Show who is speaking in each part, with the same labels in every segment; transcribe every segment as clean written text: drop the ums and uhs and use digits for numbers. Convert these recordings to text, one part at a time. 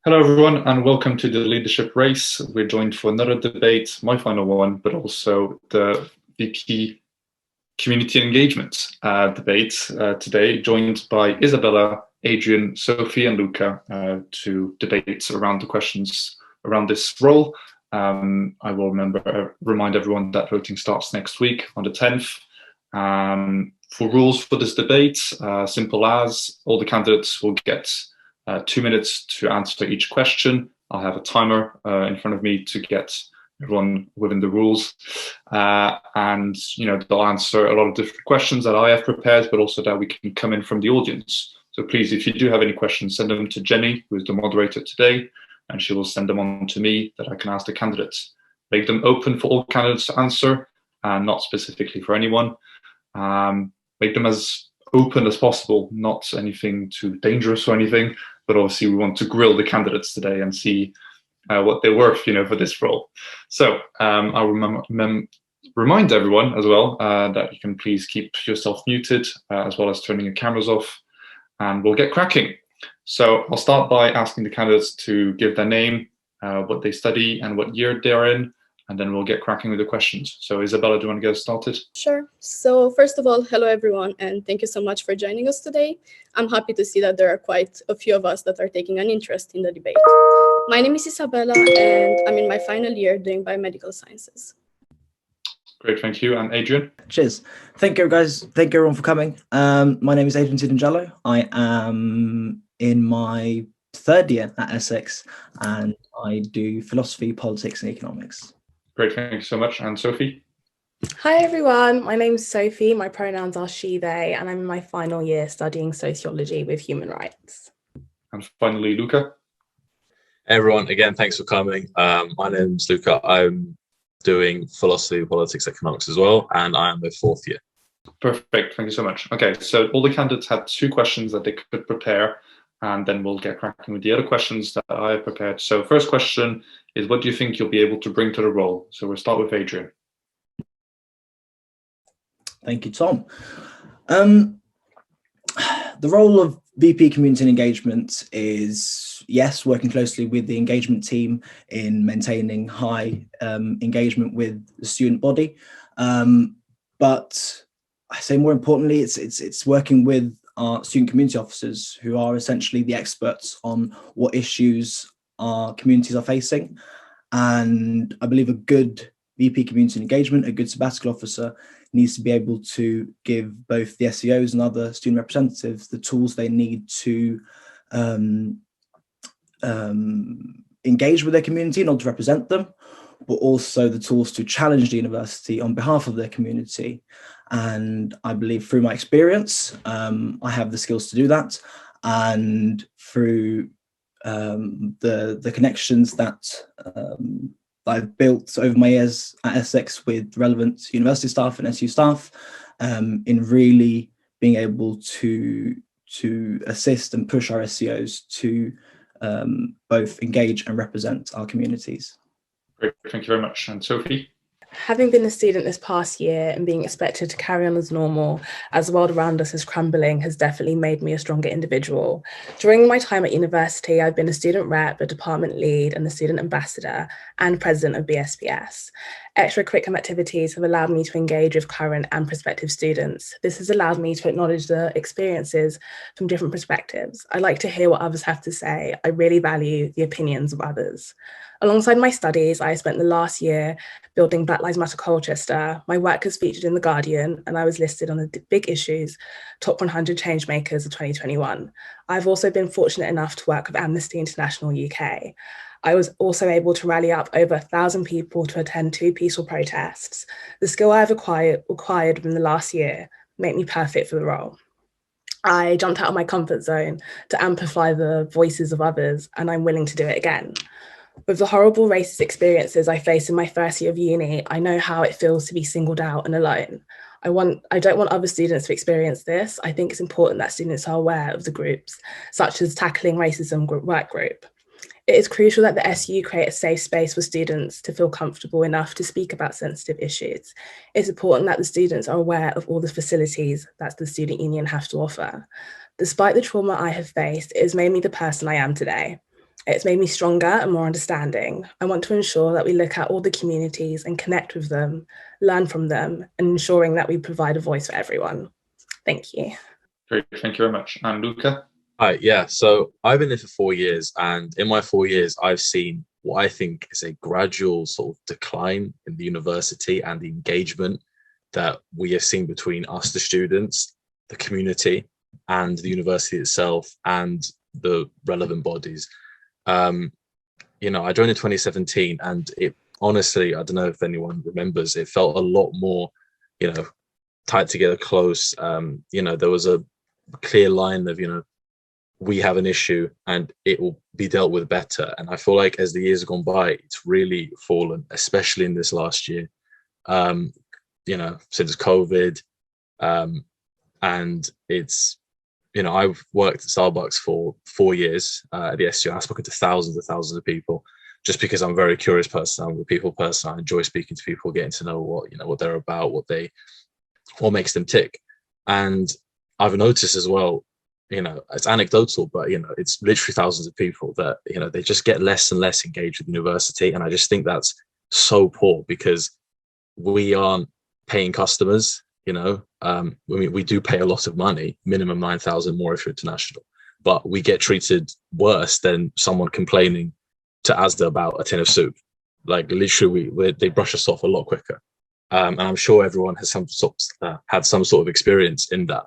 Speaker 1: Hello, everyone, and welcome to the Leadership Race. We're joined for another debate, my final one, but also the VP Community Engagement debate today, joined by Isabella, Adrian, Sophie, and Luca to debate around the questions around this role. I will remind everyone that voting starts next week on the 10th. For rules for this debate, simple as all the candidates will get 2 minutes to answer each question. I'll have a timer in front of me to get everyone within the rules. And they'll answer a lot of different questions that I have prepared, but also that we can come in from the audience. So please, if you do have any questions, send them to Jenny, who is the moderator today, and she will send them on to me that I can ask the candidates. Make them open for all candidates to answer, and not specifically for anyone. Make them as open as possible, not anything too dangerous or anything, but obviously we want to grill the candidates today and see what they're worth, for this role. So I'll remind everyone as well that you can please keep yourself muted as well as turning your cameras off, and we'll get cracking. So I'll start by asking the candidates to give their name, what they study and what year they're in, and then we'll get cracking with the questions. So Isabella, do you want to get started?
Speaker 2: Sure. So first of all, hello everyone, and thank you so much for joining us today. I'm happy to see that there are quite a few of us that are taking an interest in the debate. My name is Isabella, and I'm in my final year doing biomedical sciences.
Speaker 1: Great, thank you. And Adrian?
Speaker 3: Cheers. Thank you, guys. Thank you, everyone, for coming. My name is Adrian Tidinjallo. I am in my third year at Essex, and I do philosophy, politics, and economics.
Speaker 1: Great, thank you so much. And Sophie?
Speaker 4: Hi everyone, my name's Sophie, my pronouns are she, they, and I'm in my final year studying sociology with human rights.
Speaker 1: And finally, Luca?
Speaker 5: Hey everyone, again, thanks for coming. My name's Luca. I'm doing philosophy, politics, economics as well, and I am the fourth year.
Speaker 1: Perfect, thank you so much. Okay, so all the candidates had 2 questions that they could prepare, and then we'll get cracking with the other questions that I have prepared. So first question is, what do you think you'll be able to bring to the role? So we'll start with Adrian.
Speaker 3: Thank you, Tom. The role of VP Community Engagement is, yes, working closely with the engagement team in maintaining high engagement with the student body. But I say more importantly, it's working with our student community officers, who are essentially the experts on what issues our communities are facing. And I believe a good VP Community Engagement, a good sabbatical officer, needs to be able to give both the SEOs and other student representatives the tools they need to engage with their community in order to represent them, but also the tools to challenge the university on behalf of their community. And I believe through my experience, I have the skills to do that. And through the connections that I've built over my years at Essex with relevant university staff and SU staff, in really being able to assist and push our SEOs to both engage and represent our communities.
Speaker 1: Great, thank you very much. And Sophie?
Speaker 4: Having been a student this past year and being expected to carry on as normal as the world around us is crumbling has definitely made me a stronger individual. During my time at university, I've been a student rep, a department lead, and a student ambassador, and president of BSPS. Extracurricular activities have allowed me to engage with current and prospective students. This has allowed me to acknowledge the experiences from different perspectives. I like to hear what others have to say. I really value the opinions of others. Alongside my studies, I spent the last year building Black Lives Matter Colchester. My work is featured in The Guardian, and I was listed on the Big Issues Top 100 Changemakers of 2021. I've also been fortunate enough to work with Amnesty International UK. I was also able to rally up over 1,000 people to attend 2 peaceful protests. The skill I've acquired within the last year made me perfect for the role. I jumped out of my comfort zone to amplify the voices of others, and I'm willing to do it again. With the horrible racist experiences I faced in my first year of uni, I know how it feels to be singled out and alone. I don't want other students to experience this. I think it's important that students are aware of the groups, such as Tackling Racism Work Group. It is crucial that the SU create a safe space for students to feel comfortable enough to speak about sensitive issues. It's important that the students are aware of all the facilities that the student union have to offer. Despite the trauma I have faced, it has made me the person I am today. It's made me stronger and more understanding. I want to ensure that we look at all the communities and connect with them, learn from them, and ensuring that we provide a voice for everyone. Thank you.
Speaker 1: Great, thank you very much. And Luca?
Speaker 5: Hi, yeah. So I've been here for 4 years, and in my 4 years, I've seen what I think is a gradual sort of decline in the university and the engagement that we have seen between us, the students, the community, and the university itself, and the relevant bodies. You know, I joined in 2017, and it honestly, I don't know if anyone remembers, it felt a lot more, you know, tied together, close. You know, there was a clear line of, you know, we have an issue and it will be dealt with better. And I feel like as the years have gone by, it's really fallen, especially in this last year. You know, since COVID, and it's, you know, I've worked at Starbucks for 4 years at the SU. I've spoken to thousands of people, just because I'm a very curious person. I'm a people person. I enjoy speaking to people, getting to know what, you know, what they're about, what makes them tick. And I've noticed as well, you know, it's anecdotal, but, you know, it's literally thousands of people that, you know, they just get less and less engaged with university. And I just think that's so poor, because we aren't paying customers, you know. I mean, we do pay a lot of money, minimum 9,000 more if you're international, but we get treated worse than someone complaining to Asda about a tin of soup. Like, literally, they brush us off a lot quicker. And I'm sure everyone has had some sort of experience in that.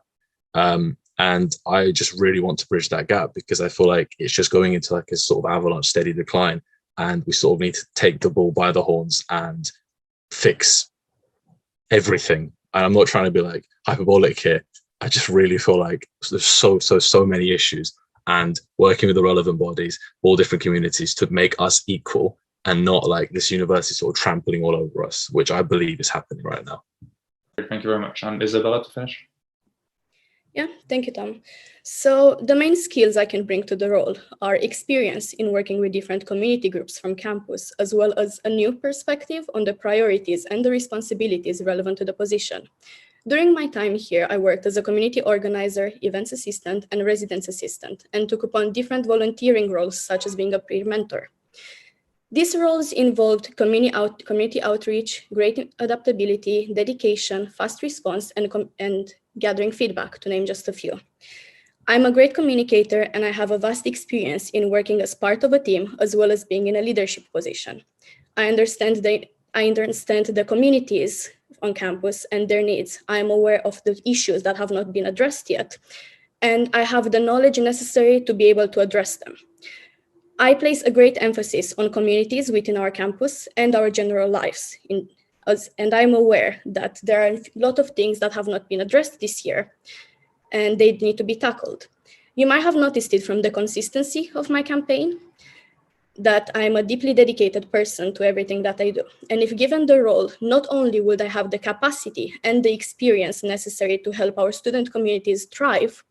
Speaker 5: And I just really want to bridge that gap, because I feel like it's just going into like a sort of avalanche steady decline, and we sort of need to take the bull by the horns and fix everything. And I'm not trying to be like hyperbolic here. I just really feel like there's so many issues, and working with the relevant bodies, all different communities, to make us equal, and not like this university sort of trampling all over us, which I believe is happening right now.
Speaker 1: Thank you very much. And Isabella, to finish?
Speaker 2: Yeah, thank you, Tom. So the main skills I can bring to the role are experience in working with different community groups from campus, as well as a new perspective on the priorities and the responsibilities relevant to the position. During my time here, I worked as a community organizer, events assistant, and residence assistant, and took upon different volunteering roles, such as being a peer mentor. These roles involved community outreach, great adaptability, dedication, fast response, and gathering feedback, to name just a few. I'm a great communicator, and I have a vast experience in working as part of a team, as well as being in a leadership position. I understand the communities on campus and their needs. I am aware of the issues that have not been addressed yet, and I have the knowledge necessary to be able to address them. I place a great emphasis on communities within our campus and our general lives, and I'm aware that there are a lot of things that have not been addressed this year, and they need to be tackled. You might have noticed it from the consistency of my campaign, that I'm a deeply dedicated person to everything that I do. And if given the role, not only would I have the capacity and the experience necessary to help our student communities thrive,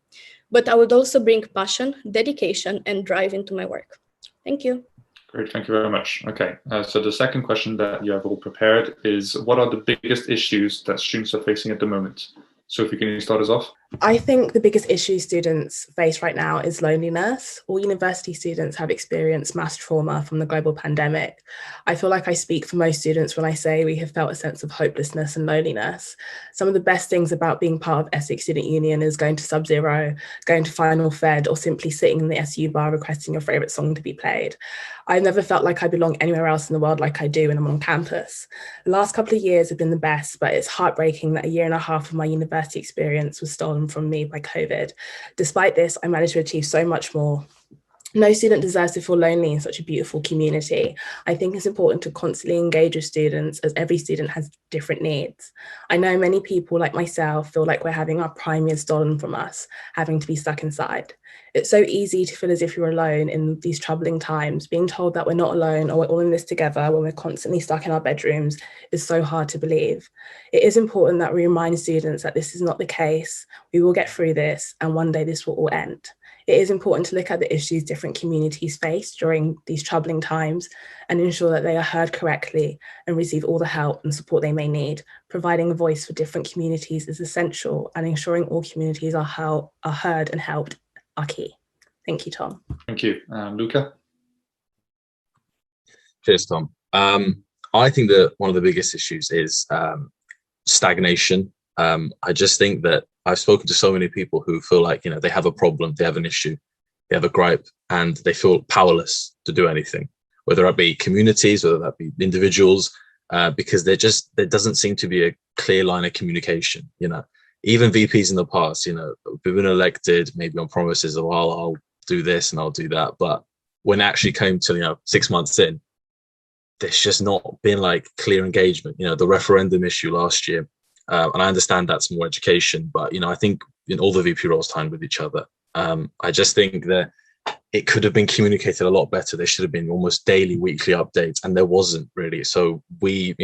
Speaker 2: but I would also bring passion, dedication, and drive into my work. Thank you.
Speaker 1: Great, thank you very much. Okay, so the second question that you have all prepared is, what are the biggest issues that students are facing at the moment? Sophie, can you start us off?
Speaker 4: I think the biggest issue students face right now is loneliness. All university students have experienced mass trauma from the global pandemic. I feel like I speak for most students when I say we have felt a sense of hopelessness and loneliness. Some of the best things about being part of Essex Student Union is going to Sub-Zero, going to Final Fed, or simply sitting in the SU bar requesting your favourite song to be played. I've never felt like I belong anywhere else in the world like I do when I'm on campus. The last couple of years have been the best, but it's heartbreaking that a year and a half of my university experience was stolen from me by COVID. Despite this, I managed to achieve so much more. No student deserves to feel lonely in such a beautiful community. I think it's important to constantly engage with students, as every student has different needs. I know many people like myself feel like we're having our prime years stolen from us, having to be stuck inside. It's so easy to feel as if you're alone in these troubling times. Being told that we're not alone or we're all in this together when we're constantly stuck in our bedrooms is so hard to believe. It is important that we remind students that this is not the case. We will get through this, and one day this will all end. It is important to look at the issues different communities face during these troubling times and ensure that they are heard correctly and receive all the help and support they may need. Providing a voice for different communities is essential, and ensuring all communities are heard and helped are key. Thank you, Tom.
Speaker 1: Thank you. Luca?
Speaker 5: Cheers, Tom. I think that one of the biggest issues is stagnation. I just think that I've spoken to so many people who feel like, you know, they have a problem, they have an issue, they have a gripe, and they feel powerless to do anything, whether that be communities, whether that be individuals, because there doesn't seem to be a clear line of communication. You know, even VPs in the past, you know, we've been elected maybe on promises of, oh, I'll do this and I'll do that. But when it actually came to, you know, 6 months in, there's just not been like clear engagement. You know, the referendum issue last year, and I understand that's more education, but, you know, I think in all the VP roles timed with each other. I just think that it could have been communicated a lot better. There should have been almost daily, weekly updates, and there wasn't really. So we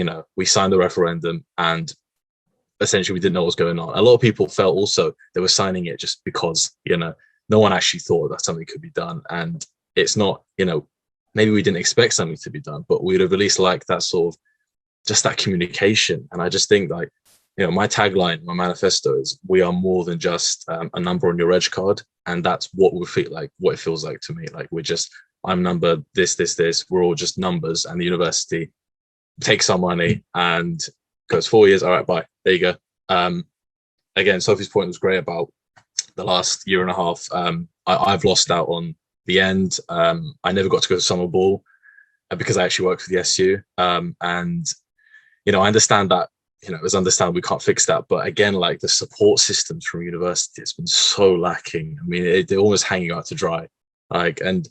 Speaker 5: signed the referendum, and essentially we didn't know what was going on. A lot of people felt also they were signing it just because, you know, no one actually thought that something could be done. And it's not, you know, maybe we didn't expect something to be done, but we'd have at least liked that sort of, just that communication. And I just think, like, you know, my tagline, my manifesto is, we are more than just a number on your reg card. And that's what we feel like, what it feels like to me. Like, I'm number this. We're all just numbers, and the university takes our money and goes 4 years. All right, bye. There you go. Again, Sophie's point was great about the last year and a half. I've lost out on the end. I never got to go to summer ball because I actually worked for the SU. And, you know, I understand that, you know, it's understandable we can't fix that. But again, like, the support systems from university has been so lacking. I mean, they're almost hanging out to dry. Like, and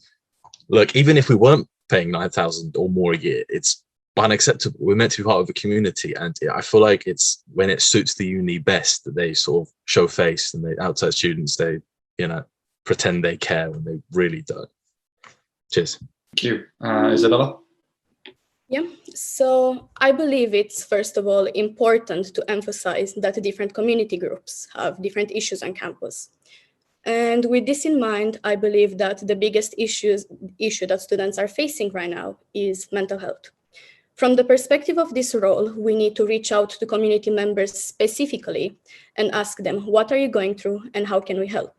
Speaker 5: look, even if we weren't paying 9,000 or more a year, it's unacceptable. We're meant to be part of a community. And I feel like it's when it suits the uni best that they sort of show face, and the outside students, they, you know, pretend they care when they really don't. Cheers.
Speaker 1: Thank you. Isabella?
Speaker 2: Yeah, so I believe it's, first of all, important to emphasize that different community groups have different issues on campus. And with this in mind, I believe that the biggest issue that students are facing right now is mental health. From the perspective of this role, we need to reach out to community members specifically and ask them, what are you going through and how can we help?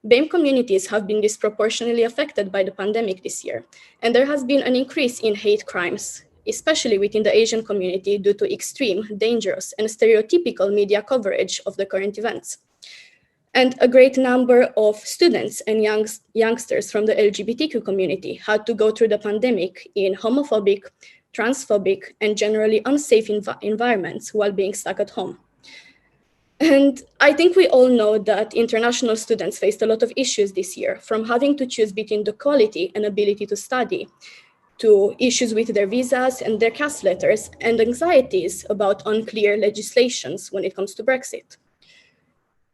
Speaker 2: BAME communities have been disproportionately affected by the pandemic this year, and there has been an increase in hate crimes, especially within the Asian community, due to extreme, dangerous, and stereotypical media coverage of the current events. And a great number of students and youngsters from the LGBTQ community had to go through the pandemic in homophobic, transphobic, and generally unsafe environments while being stuck at home. And I think we all know that international students faced a lot of issues this year, from having to choose between the quality and ability to study, to issues with their visas and their CAS letters, and anxieties about unclear legislations when it comes to Brexit.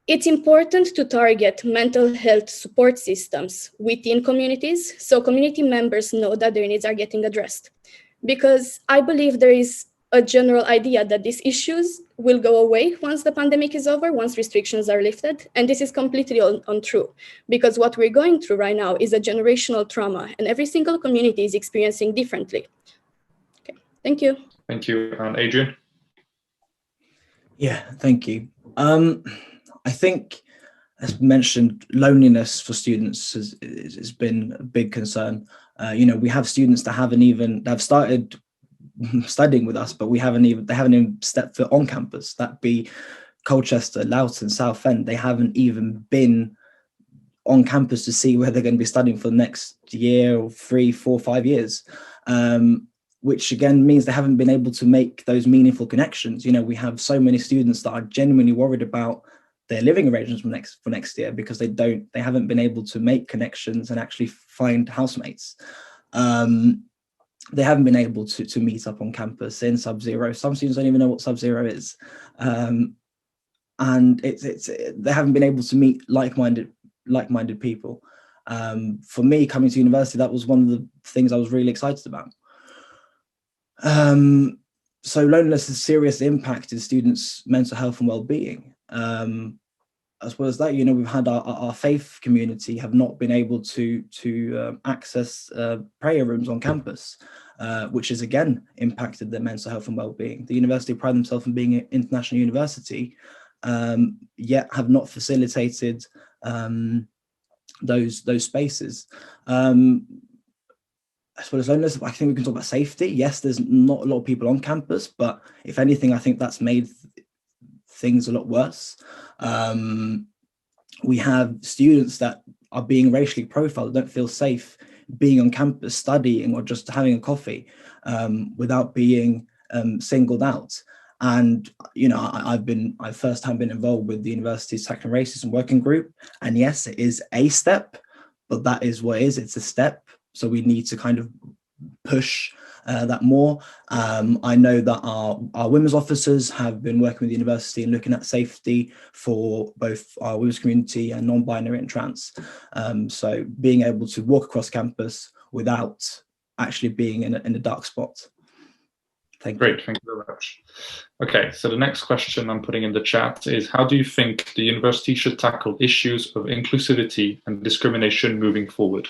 Speaker 2: It's important to target mental health support systems within communities so community members know that their needs are getting addressed. Because I believe there is a general idea that these issues will go away once the pandemic is over, once restrictions are lifted. And this is completely untrue, because what we're going through right now is a generational trauma, and every single community is experiencing differently. Okay, thank you.
Speaker 1: Thank you. And Adrian?
Speaker 3: Yeah, thank you. I think, as mentioned, loneliness for students has been a big concern. You know, we have students that have started studying with us, but they haven't even stepped foot on campus. That be Colchester, Loughton, Southend. They haven't even been on campus to see where they're going to be studying for the next year or 3, 4, 5 years, which again means they haven't been able to make those meaningful connections. You know, we have so many students that are genuinely worried about their living arrangements for next year because they haven't been able to make connections and actually find housemates. They haven't been able to meet up on campus in Sub-Zero. Some students don't even know what Sub-Zero is. And they haven't been able to meet like-minded people. For me, coming to university, that was one of the things I was really excited about. So loneliness has seriously impacted students' mental health and well-being. As well as that, you know, we've had our faith community have not been able to access prayer rooms on campus, which has again impacted their mental health and well-being. The university pride themselves on being an international university, yet have not facilitated those spaces. as well as loneliness, I think we can talk about safety. Yes, there's not a lot of people on campus, but if anything, I think that's made things a lot worse. We have students that are being racially profiled, don't feel safe being on campus, studying, or just having a coffee without being singled out. And, you know, I've firsthand been involved with the university's tackling racism working group. And yes, it is a step, but that is what it is. It's a step. So we need to kind of push that more. I know that our women's officers have been working with the university and looking at safety for both our women's community and non-binary and trans. So being able to walk across campus without actually being in a dark spot. Thank you.
Speaker 1: Great, thank you very much. Okay, so the next question I'm putting in the chat is, how do you think the university should tackle issues of inclusivity and discrimination moving forward?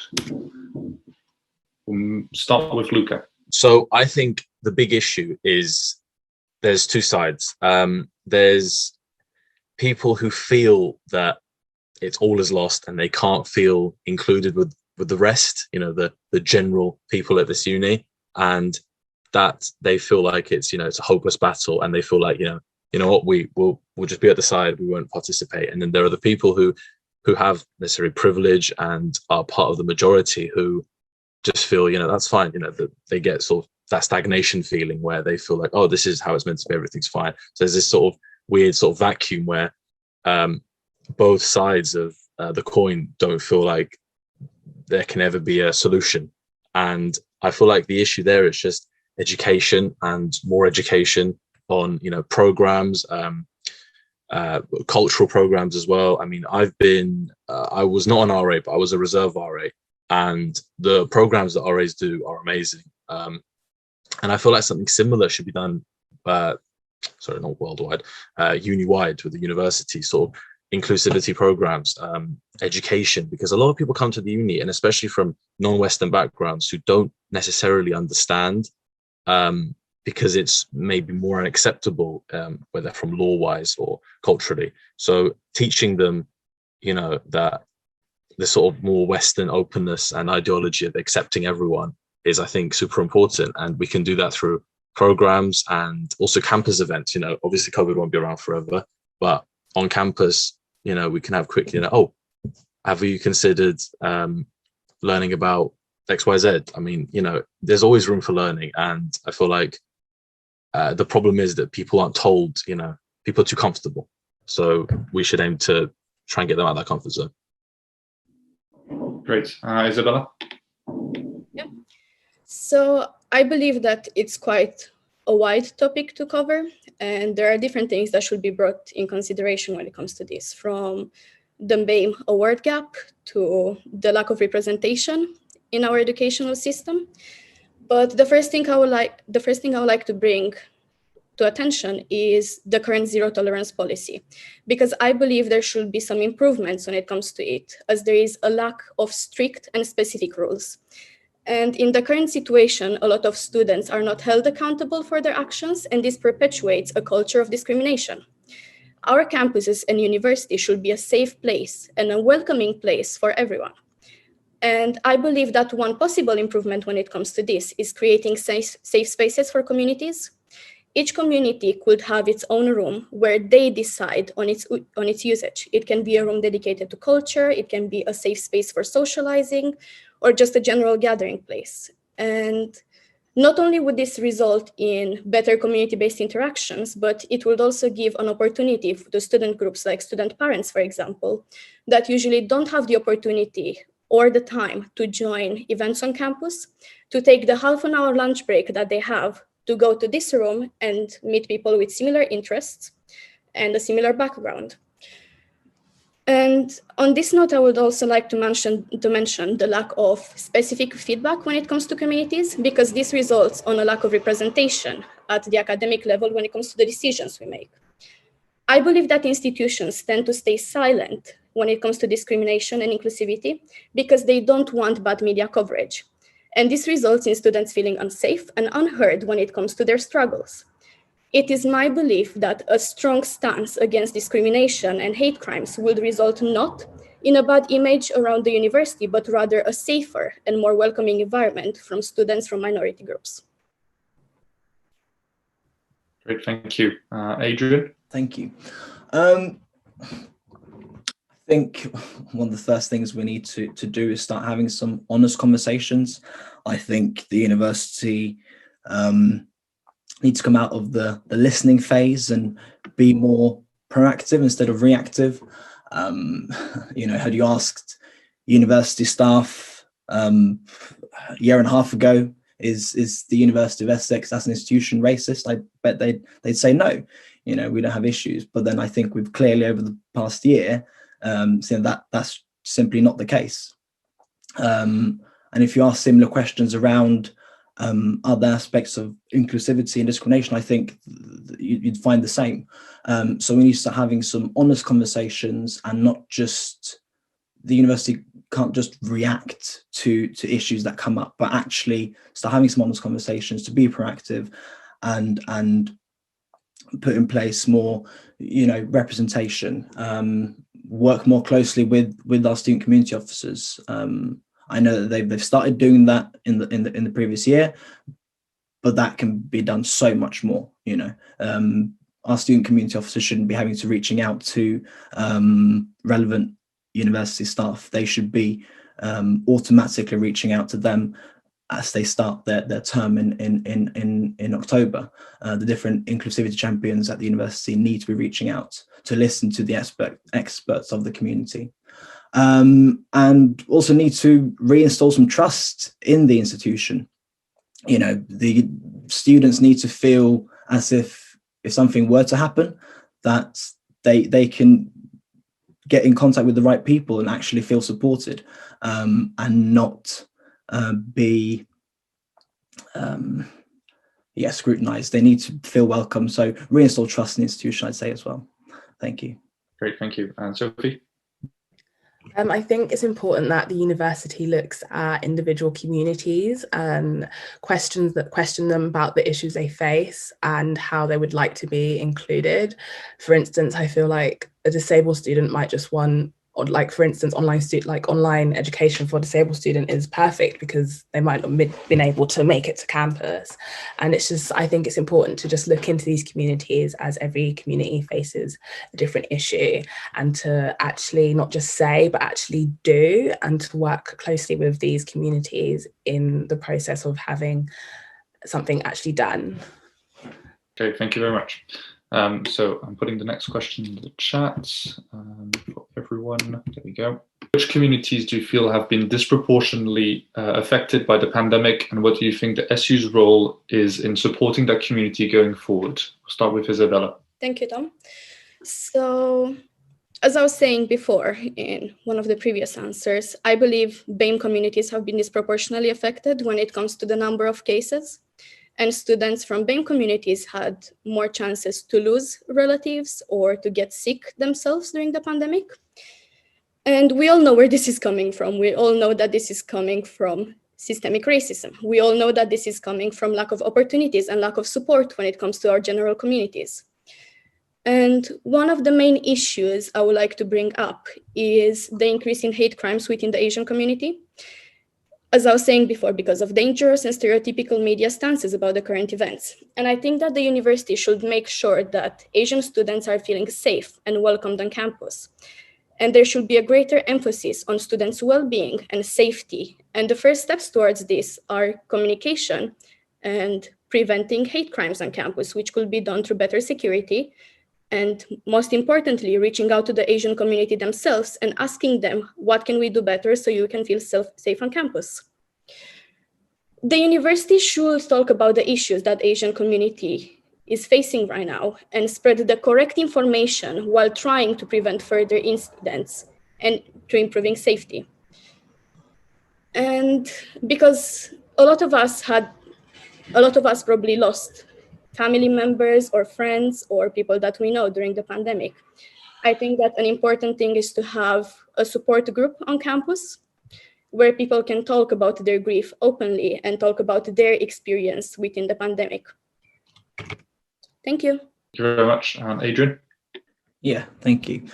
Speaker 1: Start with Luca.
Speaker 5: So I think the big issue is there's two sides. There's people who feel that it's all is lost and they can't feel included with the rest, you know, the general people at this uni, and that they feel like it's, you know, it's a hopeless battle, and they feel like, you know what, we'll just be at the side, we won't participate. And then there are the people who have necessary privilege and are part of the majority who just feel, you know, that's fine, you know, that they get sort of that stagnation feeling where they feel like, oh, this is how it's meant to be, everything's fine. So there's this sort of weird sort of vacuum where both sides of the coin don't feel like there can ever be a solution. And I feel like the issue there is just education, and more education on, you know, programs, cultural programs as well. I mean, I was not an RA, but I was a reserve RA, and the programs that RAs do are amazing. And I feel like something similar should be done, sorry, not worldwide, uni-wide with the university, sort of inclusivity programs, education, because a lot of people come to the uni, and especially from non-Western backgrounds, who don't necessarily understand, because it's maybe more unacceptable, whether from law-wise or culturally. So teaching them, you know, that the sort of more Western openness and ideology of accepting everyone is, I think, super important. And we can do that through programs and also campus events. You know, obviously COVID won't be around forever, but on campus, you know, we can have quick, you know, oh, have you considered learning about XYZ? I mean, you know, there's always room for learning. And I feel like the problem is that people aren't told, you know, people are too comfortable. So we should aim to try and get them out of that comfort zone.
Speaker 1: Great. Isabella?
Speaker 2: Yeah. So I believe that it's quite a wide topic to cover, and there are different things that should be brought in consideration when it comes to this, from the BAME award gap to the lack of representation in our educational system. But the first thing I would like to bring to attention is the current zero tolerance policy, because I believe there should be some improvements when it comes to it, as there is a lack of strict and specific rules. And in the current situation, a lot of students are not held accountable for their actions, and this perpetuates a culture of discrimination. Our campuses and universities should be a safe place and a welcoming place for everyone. And I believe that one possible improvement when it comes to this is creating safe spaces for communities. Each community could have its own room where they decide on its usage. It can be a room dedicated to culture, it can be a safe space for socializing, or just a general gathering place. And not only would this result in better community-based interactions, but it would also give an opportunity to student groups like student parents, for example, that usually don't have the opportunity or the time to join events on campus, to take the half an hour lunch break that they have to go to this room and meet people with similar interests and a similar background. And on this note, I would also like to mention the lack of specific feedback when it comes to communities, because this results on a lack of representation at the academic level when it comes to the decisions we make. I believe that institutions tend to stay silent when it comes to discrimination and inclusivity because they don't want bad media coverage. And this results in students feeling unsafe and unheard when it comes to their struggles. It is my belief that a strong stance against discrimination and hate crimes will result not in a bad image around the university, but rather a safer and more welcoming environment from students from minority groups.
Speaker 1: Great, thank you. Adrian?
Speaker 3: Thank you. I think one of the first things we need to do is start having some honest conversations. I think the university needs to come out of the listening phase and be more proactive instead of reactive. Had you asked university staff a year and a half ago, is the University of Essex as an institution racist? I bet they'd say no. We don't have issues. But then I think we've clearly over the past year seen that's simply not the case. And if you ask similar questions around other aspects of inclusivity and discrimination, I think you'd find the same. So we need to start having some honest conversations, and not just, the university can't just react to issues that come up, but actually start having some honest conversations to be proactive and put in place more, representation, work more closely with our student community officers. I know that they've started doing that in the previous year, but that can be done so much more. Our student community officers shouldn't be having to reaching out to relevant university staff. They should be automatically reaching out to them as they start their term in October. The different inclusivity champions at the university need to be reaching out to listen to the experts of the community. And also need to reinstall some trust in the institution. The students need to feel as if something were to happen, that they can get in contact with the right people and actually feel supported, and not be scrutinized. They need to feel welcome. So reinstall trust in the institution, I'd say as well. Thank you.
Speaker 1: Great, thank you. And Sophie?
Speaker 4: I think it's important that the university looks at individual communities and question them about the issues they face and how they would like to be included. For instance, I feel like a disabled student might just want, or like, for instance, online education for a disabled student is perfect because they might not have been able to make it to campus. And it's just, I think it's important to just look into these communities, as every community faces a different issue, and to actually not just say, but actually do, and to work closely with these communities in the process of having something actually done.
Speaker 1: Okay, thank you very much. So I'm putting the next question in the chat for everyone. There we go. Which communities do you feel have been disproportionately affected by the pandemic, and what do you think the SU's role is in supporting that community going forward? We'll start with Isabella.
Speaker 2: Thank you, Tom. So, as I was saying before in one of the previous answers, I believe BAME communities have been disproportionately affected when it comes to the number of cases. And students from BAME communities had more chances to lose relatives or to get sick themselves during the pandemic. And we all know where this is coming from. We all know that this is coming from systemic racism. We all know that this is coming from lack of opportunities and lack of support when it comes to our general communities. And one of the main issues I would like to bring up is the increase in hate crimes within the Asian community. As I was saying before, because of dangerous and stereotypical media stances about the current events. And I think that the university should make sure that Asian students are feeling safe and welcomed on campus. And there should be a greater emphasis on students' well-being and safety. And the first steps towards this are communication and preventing hate crimes on campus, which could be done through better security. And most importantly, reaching out to the Asian community themselves and asking them, what can we do better so you can feel safe on campus? The university should talk about the issues that Asian community is facing right now and spread the correct information while trying to prevent further incidents and to improving safety. And because a lot of us probably lost family members or friends or people that we know during the pandemic. I think that an important thing is to have a support group on campus where people can talk about their grief openly and talk about their experience within the pandemic. Thank you.
Speaker 1: Thank you very much. Adrian?
Speaker 3: Yeah, thank you.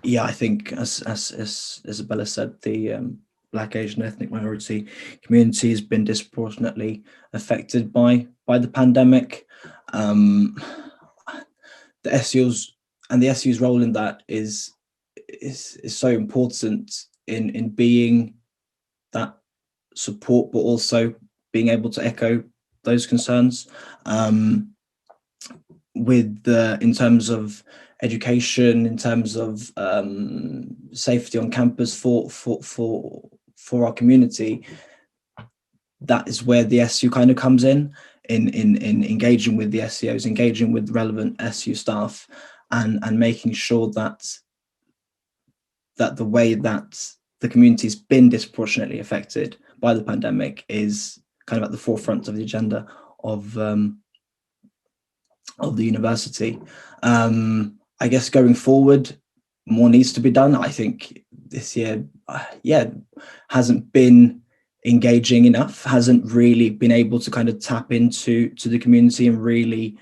Speaker 3: yeah, I think as Isabella said, the Black, Asian, ethnic minority community has been disproportionately affected by the pandemic. The SU's role in that is so important in being that support, but also being able to echo those concerns. In terms of education, in terms of safety on campus for our community, that is where the SU kind of comes in engaging with the SEOs, engaging with relevant SU staff, and making sure that the way that the community's been disproportionately affected by the pandemic is kind of at the forefront of the agenda of the university. I guess going forward, more needs to be done. I think this year, hasn't been engaging enough, hasn't really been able to kind of tap into the community and really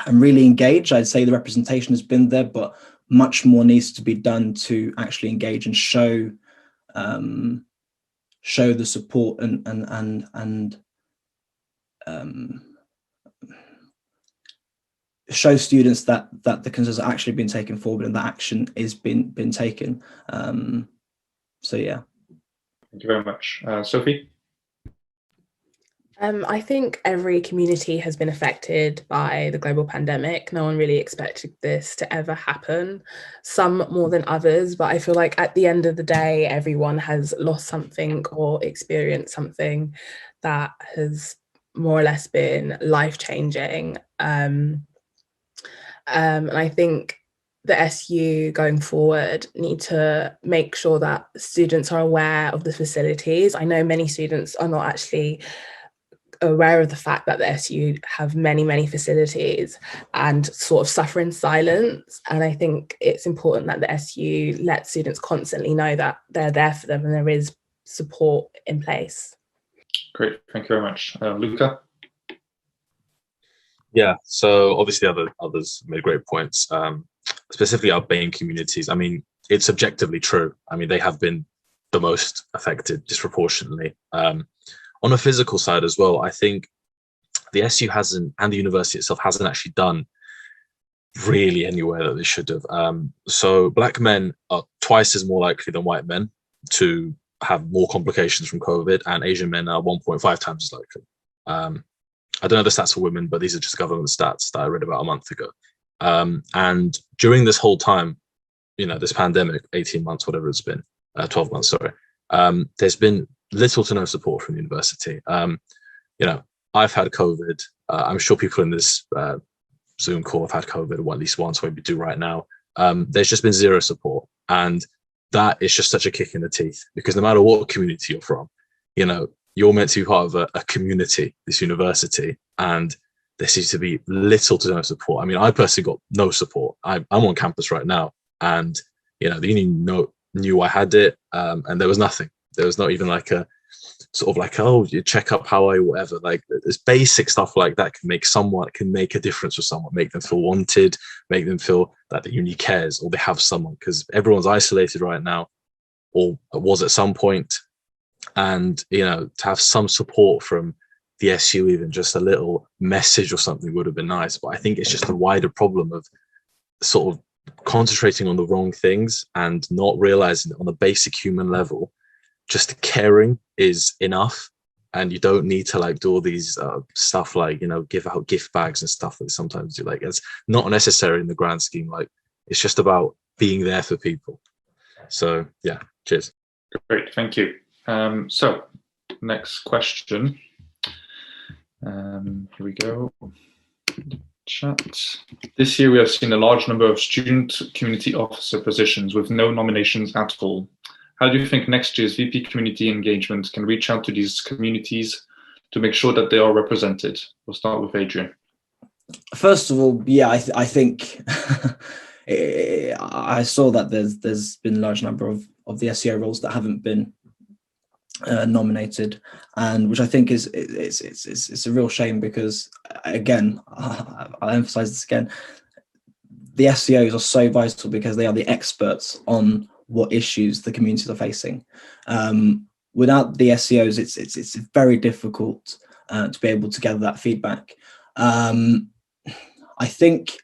Speaker 3: engage. I'd say the representation has been there, but much more needs to be done to actually engage and show the support and show students that the concerns are actually been taken forward and that action is been taken. So yeah.
Speaker 1: Thank you very much. Sophie?
Speaker 4: I think every community has been affected by the global pandemic. No one really expected this to ever happen, some more than others, but I feel like at the end of the day, everyone has lost something or experienced something that has more or less been life-changing. And I think the SU going forward need to make sure that students are aware of the facilities. I know many students are not actually aware of the fact that the SU have many facilities and sort of suffer in silence. And I think it's important that the SU let students constantly know that they're there for them and there is support in place.
Speaker 1: Great, thank you very much. Luca?
Speaker 5: Yeah, so obviously others made great points, specifically our BAME communities. I mean, it's objectively true. I mean, they have been the most affected disproportionately. On a physical side as well, I think the SU hasn't, and the university itself hasn't actually done really anywhere that they should have. So Black men are twice as more likely than white men to have more complications from COVID, and Asian men are 1.5 times as likely. I don't know the stats for women, but these are just government stats that I read about a month ago. And during this whole time, this pandemic, 18 months, whatever it's been, 12 months, sorry, there's been little to no support from the university. I've had COVID. I'm sure people in this Zoom call have had COVID, or at least once, maybe do right now. There's just been zero support. And that is just such a kick in the teeth, because no matter what community you're from, you're meant to be part of a community, this university, and there seems to be little to no support. I mean, I personally got no support. I'm on campus right now, and the union knew I had it, and there was nothing. There was not even like a sort of like, oh, you check up how are you, whatever. Like, there's basic stuff like that can make a difference for someone, make them feel wanted, make them feel that the uni cares or they have someone, because everyone's isolated right now, or was at some point. And to have some support from the SU, even just a little message or something would have been nice. But I think it's just a wider problem of sort of concentrating on the wrong things and not realizing that on a basic human level, just caring is enough. And you don't need to do all these stuff like, give out gift bags and stuff that sometimes do. It's not necessary in the grand scheme. It's just about being there for people. So yeah, cheers.
Speaker 1: Great, thank you. So next question. Here we go. Chat. This year we have seen a large number of student community officer positions with no nominations at all. How do you think next year's VP community engagement can reach out to these communities to make sure that they are represented? We'll start with Adrian.
Speaker 3: First of all, yeah, I think I saw that there's been a large number of the SEO roles that haven't been nominated, and which I think is it's a real shame, because again, I'll emphasize this again, the SEOs are so vital because they are the experts on what issues the communities are facing. Without the SEOs, it's very difficult to be able to gather that feedback. I think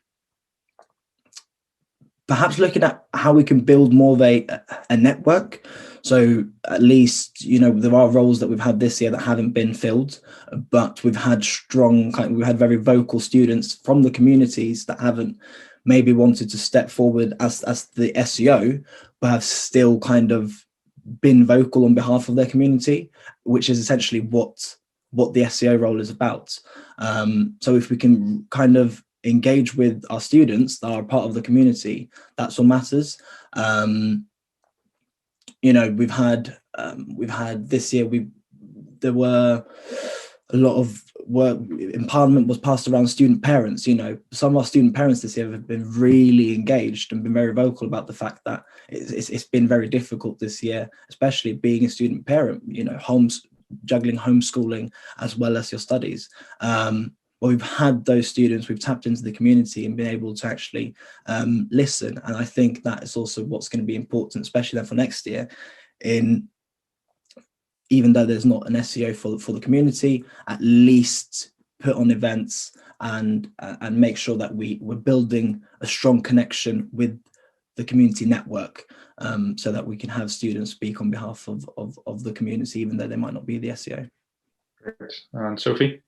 Speaker 3: perhaps looking at how we can build more of a network. So at least, you know, there are roles that we've had this year that haven't been filled, but we've had we've had very vocal students from the communities that haven't maybe wanted to step forward as the SEO, but have still kind of been vocal on behalf of their community, which is essentially what the SEO role is about. So if we can kind of engage with our students that are part of the community, that's what matters. You know, we've had this year, there were a lot of work in Parliament was passed around student parents. You know, some of our student parents this year have been really engaged and been very vocal about the fact that it's been very difficult this year, especially being a student parent, you know, juggling homeschooling as well as your studies. Well, we've had those students, we've tapped into the community and been able to actually listen. And I think that is also what's going to be important, especially then for next year, even though there's not an SEO for the community, at least put on events and make sure that we're building a strong connection with the community network, so that we can have students speak on behalf of the community, even though they might not be the SEO.
Speaker 1: Great. And Sophie?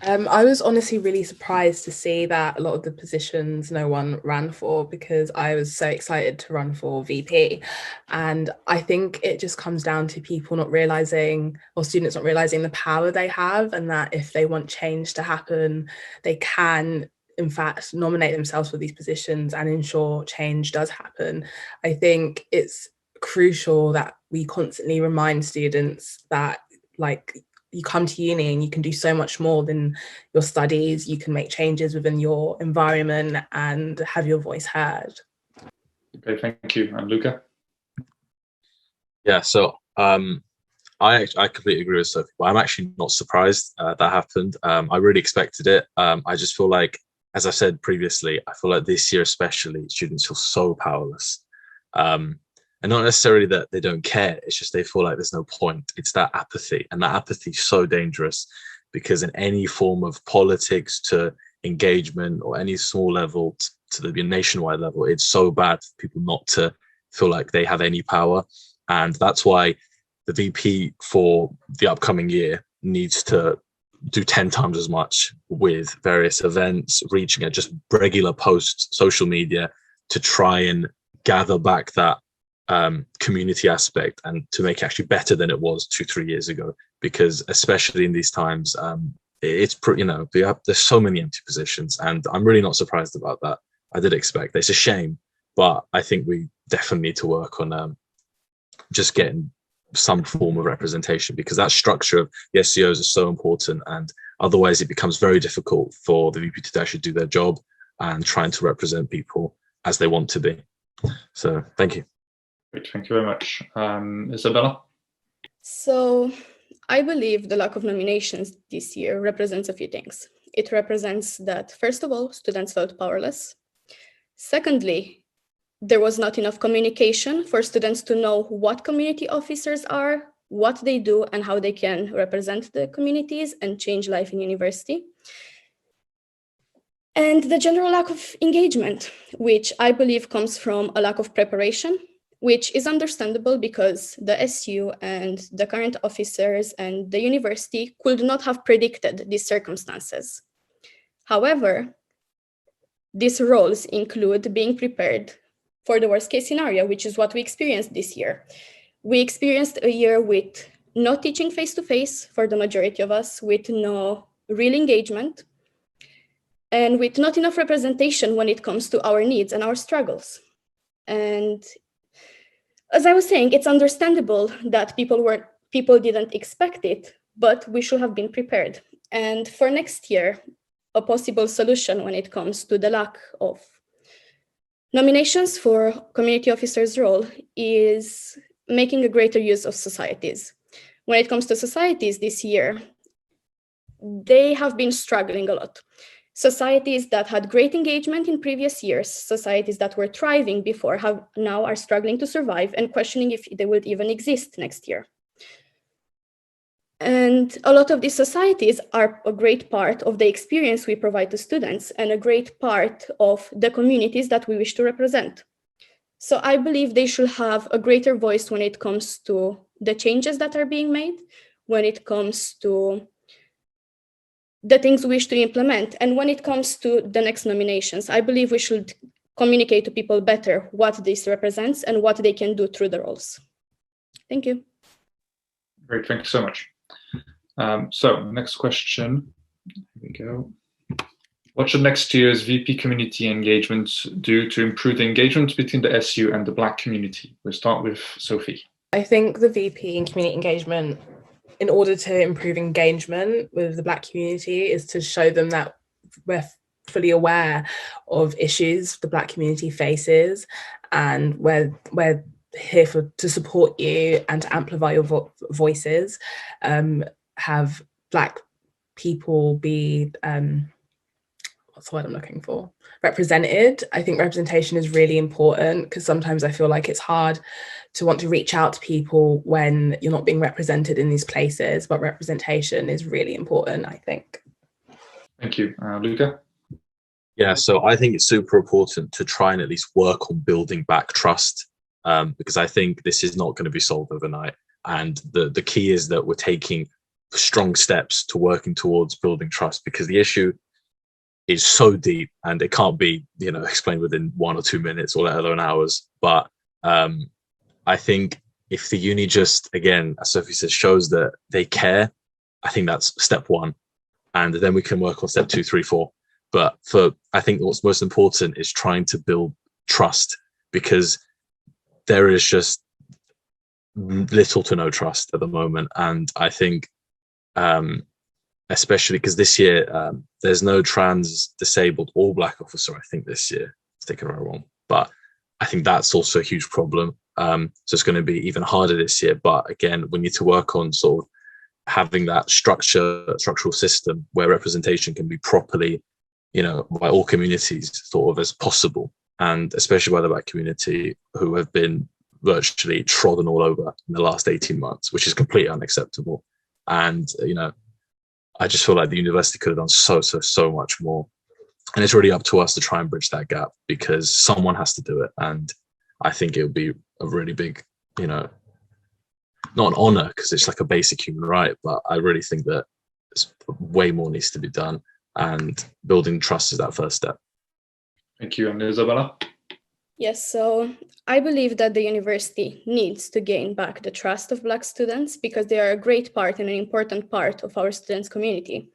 Speaker 4: I was honestly really surprised to see that a lot of the positions no one ran for, because I was so excited to run for VP. And I think it just comes down to people not realizing, or students not realizing, the power they have, and that if they want change to happen, they can in fact nominate themselves for these positions and ensure change does happen. I think it's crucial that we constantly remind students that, like, you come to uni and you can do so much more than your studies. You can make changes within your environment and have your voice heard.
Speaker 1: Okay, thank you. And Luca?
Speaker 5: Yeah, so I completely agree with Sophie, but I'm actually not surprised that happened. I really expected it. I just feel like, as I said previously, I feel like this year especially, students feel so powerless. And not necessarily that they don't care, it's just they feel like there's no point. It's that apathy, and that apathy is so dangerous, because in any form of politics to engagement or any small level to the nationwide level, it's so bad for people not to feel like they have any power. And that's why the VP for the upcoming year needs to do 10 times as much with various events, reaching at just regular posts, social media, to try and gather back that community aspect and to make it actually better than it was 2-3 years ago. Because especially in these times, it's pretty, you know, there's so many empty positions, and I'm really not surprised about that. I did expect it's a shame, but I think we definitely need to work on just getting some form of representation, because that structure of the SEOs is so important, and otherwise it becomes very difficult for the VP to actually do their job and trying to represent people as they want to be. So thank you.
Speaker 1: Great, thank you very much. Isabella?
Speaker 2: So I believe the lack of nominations this year represents a few things. It represents that, first of all, students felt powerless. Secondly, there was not enough communication for students to know what community officers are, what they do, and how they can represent the communities and change life in university. And the general lack of engagement, which I believe comes from a lack of preparation, which is understandable because the SU and the current officers and the university could not have predicted these circumstances. However, these roles include being prepared for the worst case scenario, which is what we experienced this year. We experienced a year with no teaching face-to-face for the majority of us, with no real engagement, and with not enough representation when it comes to our needs and our struggles. And as I was saying, it's understandable that people didn't expect it, but we should have been prepared. And for next year, a possible solution when it comes to the lack of nominations for community officers' role is making a greater use of societies. When it comes to societies this year, they have been struggling a lot. Societies that had great engagement in previous years, societies that were thriving before, now are struggling to survive and questioning if they will even exist next year. And a lot of these societies are a great part of the experience we provide to students and a great part of the communities that we wish to represent. So I believe they should have a greater voice when it comes to the changes that are being made, when it comes to the things we wish to implement. And when it comes to the next nominations, I believe we should communicate to people better what this represents and what they can do through the roles. Thank you.
Speaker 1: Great, thank you so much. So next question, here we go. What should next year's VP community engagements do to improve the engagement between the SU and the Black community? We'll start with Sophie.
Speaker 4: I think the VP in community engagement, in order to improve engagement with the Black community, is to show them that we're fully aware of issues the Black community faces, and we're here to support you and to amplify your voices. Have Black people be what's the word I'm looking for? Represented. I think representation is really important, because sometimes I feel like it's hard to want to reach out to people when you're not being represented in these places, but representation is really important, I think.
Speaker 1: Thank you. Luca?
Speaker 5: Yeah, so I think it's super important to try and at least work on building back trust, because I think this is not going to be solved overnight. And the key is that we're taking strong steps to working towards building trust, because the issue is so deep and it can't be, explained within 1 or 2 minutes or let alone hours. But I think if the uni just, again, as Sophie says, shows that they care, I think that's step 1. And then we can work on step 2, 3, 4. But I think what's most important is trying to build trust, because there is just little to no trust at the moment. And I think, especially because this year there's no trans, disabled or Black officer, I think this year, it's taken right wrong, but I think that's also a huge problem. So it's going to be even harder this year. But again, we need to work on sort of having that structural system where representation can be properly, by all communities sort of as possible, and especially by the Black community, who have been virtually trodden all over in the last 18 months, which is completely unacceptable. And, I just feel like the university could have done so much more. And it's really up to us to try and bridge that gap, because someone has to do it. And I think it would be a really big, not an honor, because it's like a basic human right, but I really think that way more needs to be done, and building trust is that first step.
Speaker 1: Thank you. And Isabella?
Speaker 2: Yes, so I believe that the university needs to gain back the trust of Black students, because they are a great part and an important part of our students' community.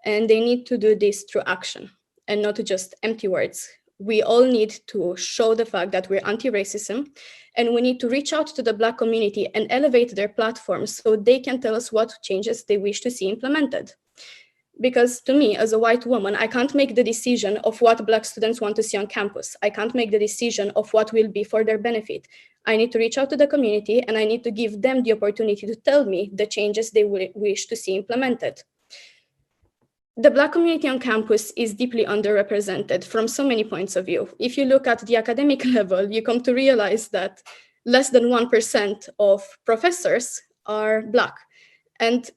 Speaker 2: And they need to do this through action and not just empty words. We all need to show the fact that we're anti-racism, and we need to reach out to the Black community and elevate their platforms so they can tell us what changes they wish to see implemented. Because to me, as a white woman, I can't make the decision of what Black students want to see on campus. I can't make the decision of what will be for their benefit. I need to reach out to the community, and I need to give them the opportunity to tell me the changes they wish to see implemented. The Black community on campus is deeply underrepresented from so many points of view. If you look at the academic level, you come to realize that less than 1% of professors are Black. And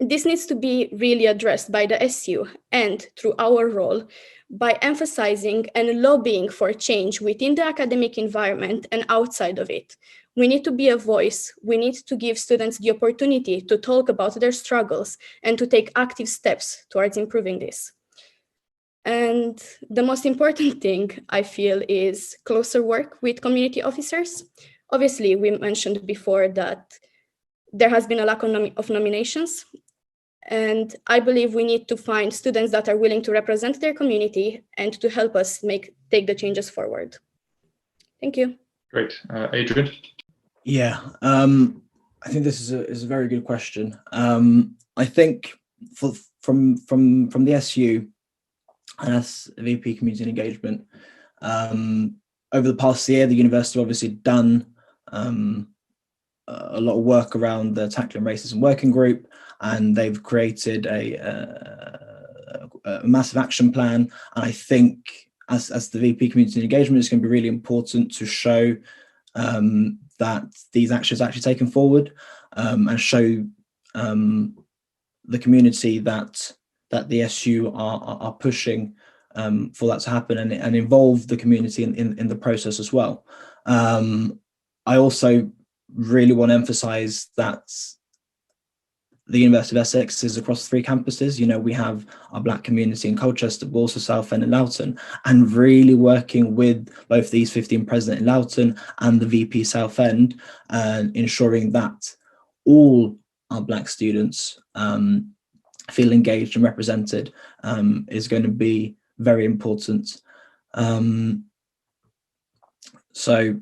Speaker 2: this needs to be really addressed by the SU and through our role by emphasizing and lobbying for change within the academic environment and outside of it. We need to be a voice. We need to give students the opportunity to talk about their struggles and to take active steps towards improving this. And the most important thing, I feel, is closer work with community officers. Obviously, we mentioned before that there has been a lack of nominations. And I believe we need to find students that are willing to represent their community and to help us take the changes forward. Thank you.
Speaker 1: Great. Adrian?
Speaker 3: Yeah, I think this is a very good question. I think from the SU and as VP Community Engagement, over the past year, the university obviously done a lot of work around the Tackling Racism Working Group, and they've created a massive action plan. And I think as the VP community engagement, it's going to be really important to show that these actions are actually taken forward, and show the community that the SU are pushing for that to happen, and involve the community in the process as well. I also really want to emphasize that the University of Essex is across 3 campuses. You know, we have our Black community in Colchester, but also Southend and Loughton, and really working with both the East 15 president in Loughton and the VP Southend, and ensuring that all our Black students feel engaged and represented is going to be very important. So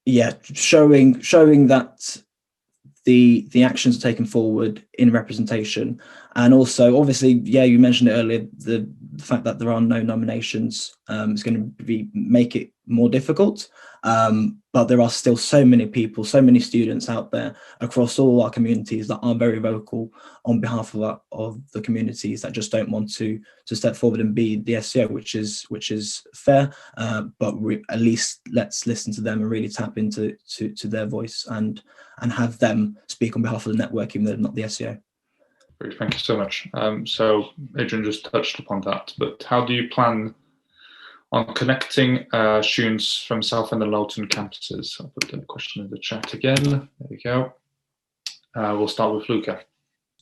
Speaker 3: yeah, showing that the actions are taken forward in representation. And also, obviously, yeah, you mentioned it earlier, the fact that there are no nominations is going to make it more difficult. But there are still so many people, so many students out there across all our communities that are very vocal on behalf of the communities that just don't want to step forward and be the SEO, which is fair. But at least let's listen to them and really tap into their voice and have them speak on behalf of the network, even though they're not the SEO.
Speaker 1: Great, thank you so much. So Adrian just touched upon that, but how do you plan on connecting students from Southend and Loughton campuses? I'll put the question in the chat again. There we go. We'll start with Luca.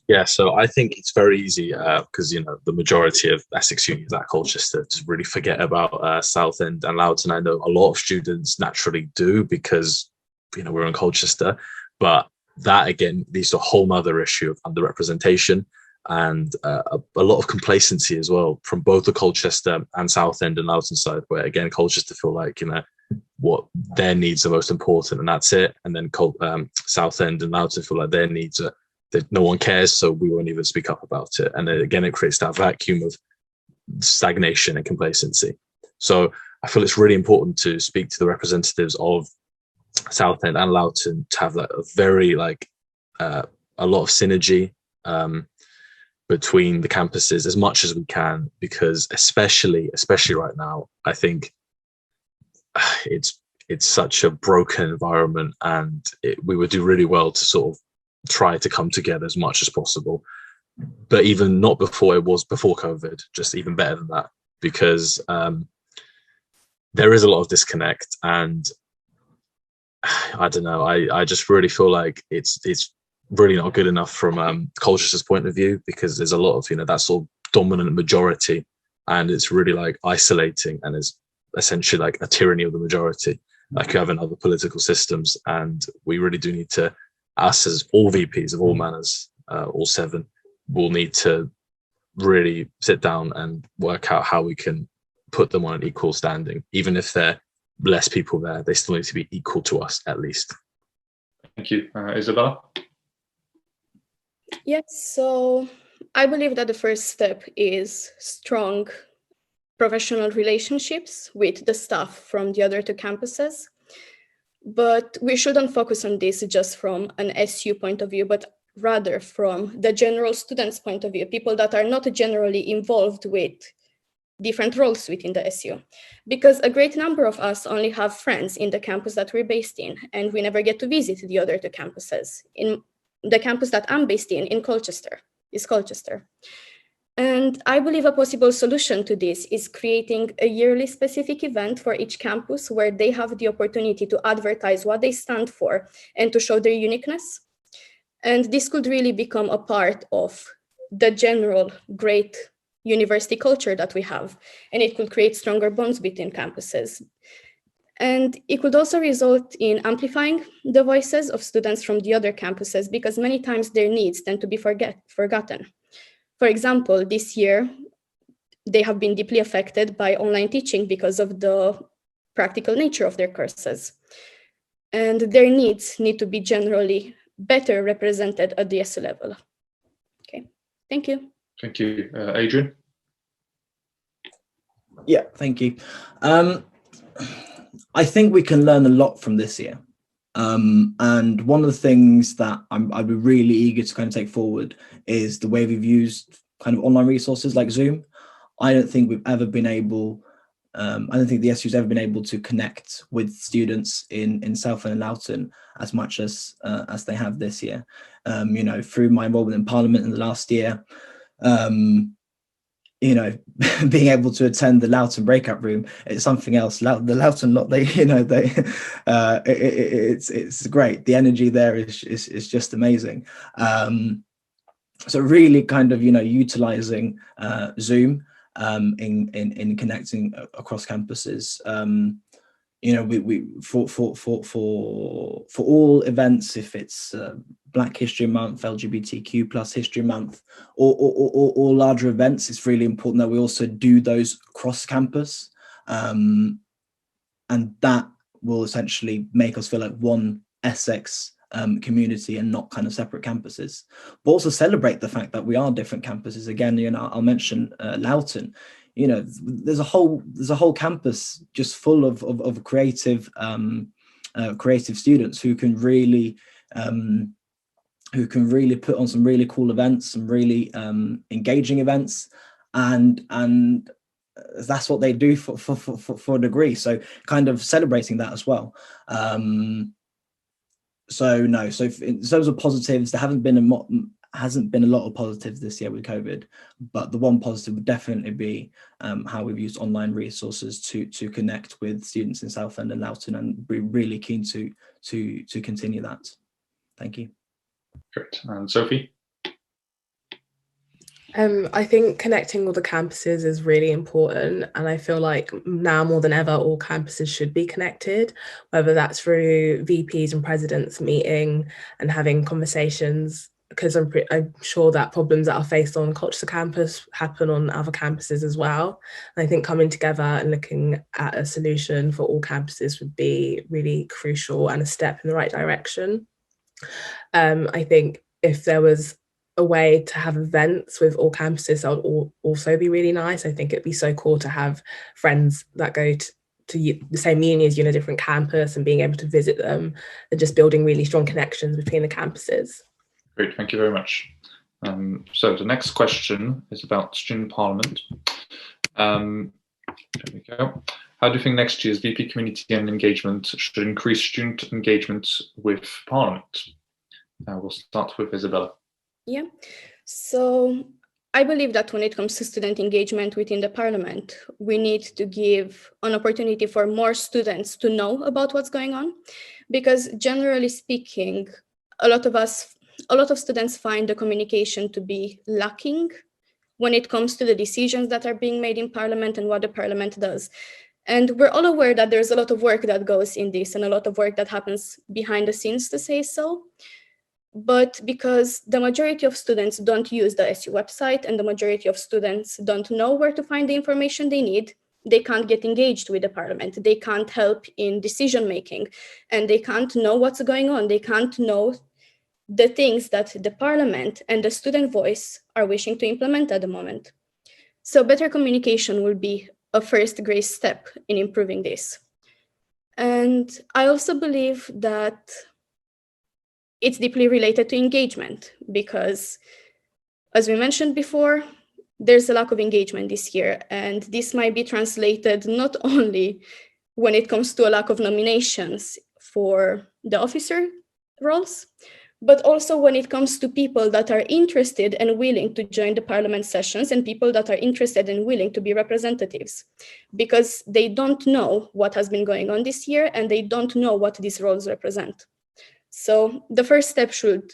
Speaker 5: Yeah, so I think it's very easy because, you know, the majority of Essex Uni is at Colchester to really forget about Southend and Loughton. I know a lot of students naturally do because, you know, we're in Colchester, but that again leads to a whole nother issue of underrepresentation and a lot of complacency as well from both the Colchester and Southend and Loughton side, where again Colchester feel like, you know, what their needs are most important and that's it, and then Southend and Loughton feel like their needs are that no one cares, so we won't even speak up about it. And then again, it creates that vacuum of stagnation and complacency. So I feel it's really important to speak to the representatives of Southend and Loughton to have like a very a lot of synergy between the campuses as much as we can, because especially right now, I think it's such a broken environment, and we would do really well to sort of try to come together as much as possible. But even not before, it was before COVID, just even better than that, because there is a lot of disconnect, and I don't know, I just really feel like it's really not good enough from Colchester's point of view, because there's a lot of, you know, that sort of dominant majority, and it's really like isolating, and is essentially like a tyranny of the majority, like you have in other political systems. And we really do need to, us as all VPs of all manners, all 7, will need to really sit down and work out how we can put them on an equal standing. Even if there are less people there, they still need to be equal to us at least.
Speaker 1: Thank you. Isabella?
Speaker 2: Yes, so I believe that the first step is strong professional relationships with the staff from the other 2 campuses. But we shouldn't focus on this just from an SU point of view, but rather from the general students' point of view, people that are not generally involved with different roles within the SU. Because a great number of us only have friends in the campus that we're based in, and we never get to visit the other 2 campuses. In the campus that I'm based in Colchester, is Colchester. And I believe a possible solution to this is creating a yearly specific event for each campus where they have the opportunity to advertise what they stand for and to show their uniqueness. And this could really become a part of the general great university culture that we have. And it could create stronger bonds between campuses. And it could also result in amplifying the voices of students from the other campuses, because many times their needs tend to be forgotten. For example, this year, they have been deeply affected by online teaching because of the practical nature of their courses. And their needs need to be generally better represented at the SU level. Okay, thank you.
Speaker 1: Thank you. Adrian?
Speaker 3: Yeah, thank you. I think we can learn a lot from this year. And one of the things that I'd be really eager to kind of take forward is the way we've used kind of online resources like Zoom. I don't think we've ever been able, I don't think the SU's ever been able to connect with students in Southend and Loughton as much as they have this year. You know, through my involvement in Parliament in the last year, you know, being able to attend the Loughton breakout room, it's something else. The Loughton lot, it's great. The energy there is just amazing. So really kind of, you know, utilizing Zoom in connecting across campuses. You know, we for all events, if it's Black History Month, LGBTQ plus History Month, or larger events, it's really important that we also do those cross campus, and that will essentially make us feel like one Essex community and not kind of separate campuses, but also celebrate the fact that we are different campuses. Again, you know, I'll mention Loughton. You know, there's a whole campus just full of creative creative students who can really put on some really cool events, some really engaging events, and that's what they do for a degree. So kind of celebrating that as well. So in terms of positives, there hasn't been a lot of positives this year with COVID, but the one positive would definitely be how we've used online resources to connect with students in Southend and Loughton, and we're really keen to continue that. Thank you.
Speaker 1: Great. And Sophie?
Speaker 4: I think connecting all the campuses is really important, and I feel like now more than ever all campuses should be connected, whether that's through VPs and presidents meeting and having conversations, because I'm sure that problems that are faced on Colchester campus happen on other campuses as well. And I think coming together and looking at a solution for all campuses would be really crucial and a step in the right direction. I think if there was a way to have events with all campuses, that would also be really nice. I think it'd be so cool to have friends that go to the same uni as you in a different campus and being able to visit them and just building really strong connections between the campuses.
Speaker 1: Great, thank you very much. So the next question is about student parliament. There we go. How do you think next year's VP community and engagement should increase student engagement with Parliament? We'll start with Isabella.
Speaker 2: Yeah, so I believe that when it comes to student engagement within the Parliament, we need to give an opportunity for more students to know about what's going on, because generally speaking, a lot of students find the communication to be lacking when it comes to the decisions that are being made in Parliament and what the Parliament does. And we're all aware that there's a lot of work that goes in this and a lot of work that happens behind the scenes, to say so. But because the majority of students don't use the SU website and the majority of students don't know where to find the information they need, they can't get engaged with the Parliament. They can't help in decision making, and they can't know what's going on. They can't know the things that the Parliament and the student voice are wishing to implement at the moment. So better communication will be a first great step in improving this. And I also believe that it's deeply related to engagement, because as we mentioned before, there's a lack of engagement this year, and this might be translated not only when it comes to a lack of nominations for the officer roles, but also when it comes to people that are interested and willing to join the Parliament sessions and people that are interested and willing to be representatives, because they don't know what has been going on this year and they don't know what these roles represent. So the first step should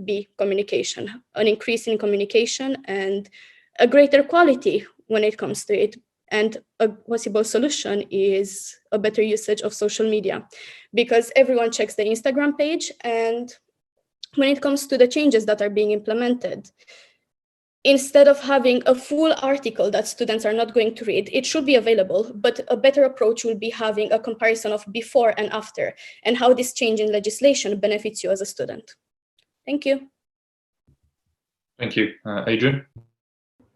Speaker 2: be communication, an increase in communication and a greater quality when it comes to it. And a possible solution is a better usage of social media, because everyone checks the Instagram page, and when it comes to the changes that are being implemented, instead of having a full article that students are not going to read, it should be available, but a better approach will be having a comparison of before and after, and how this change in legislation benefits you as a student. Thank you.
Speaker 1: Thank you. Adrian?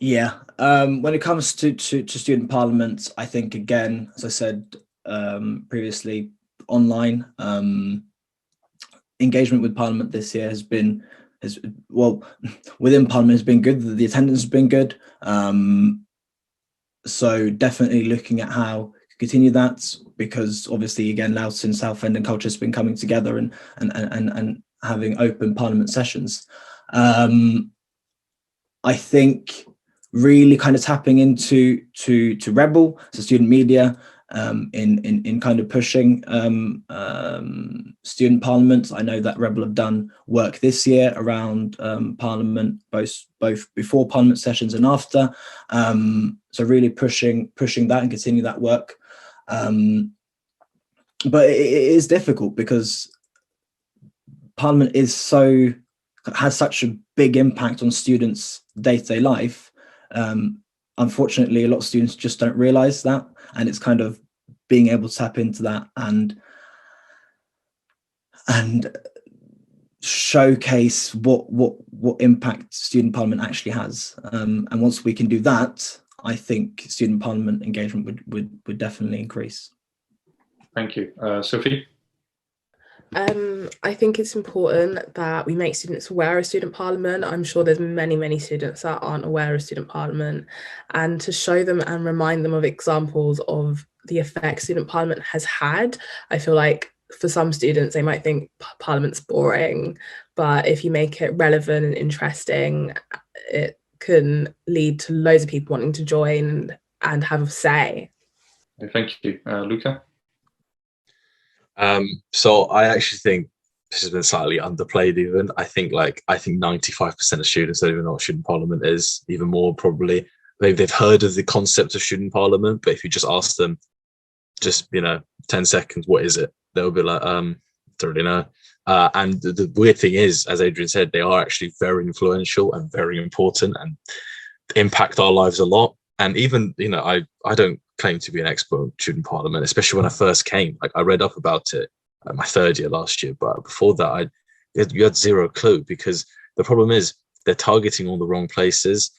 Speaker 3: Yeah, when it comes to student parliament, I think, again, as I said previously, online engagement with Parliament this year has been within Parliament has been good. The attendance has been good. So definitely looking at how to continue that, because obviously again, Loughton, Southend and Colchester has been coming together and having open Parliament sessions. I think really kind of tapping into Rebel, so student media, in kind of pushing student parliament. I know that Rebel have done work this year around Parliament, both before Parliament sessions and after. So really pushing that and continue that work. But it is difficult because Parliament has such a big impact on students' day-to-day life. Unfortunately, a lot of students just don't realise that, and it's kind of being able to tap into that and showcase what impact student parliament actually has. And once we can do that, I think student parliament engagement would definitely increase.
Speaker 1: Thank you, Sophie.
Speaker 4: I think it's important that we make students aware of student parliament. I'm sure there's many students that aren't aware of student parliament, and to show them and remind them of examples of the effect student parliament has had. I feel like for some students, they might think parliament's boring, but if you make it relevant and interesting, it can lead to loads of people wanting to join and have a say.
Speaker 1: Thank you. Luca?
Speaker 5: So I actually think this has been slightly underplayed even. I think 95% of students don't even know what student parliament is, even more probably. They've heard of the concept of student parliament, but if you just ask them, 10 seconds, what is it? They'll be like, don't really know. And the weird thing is, as Adrian said, they are actually very influential and very important and impact our lives a lot. And even, I don't claim to be an expert on student parliament, especially when I first came. Like, I read up about it my third year last year, but before that, you had zero clue, because the problem is they're targeting all the wrong places.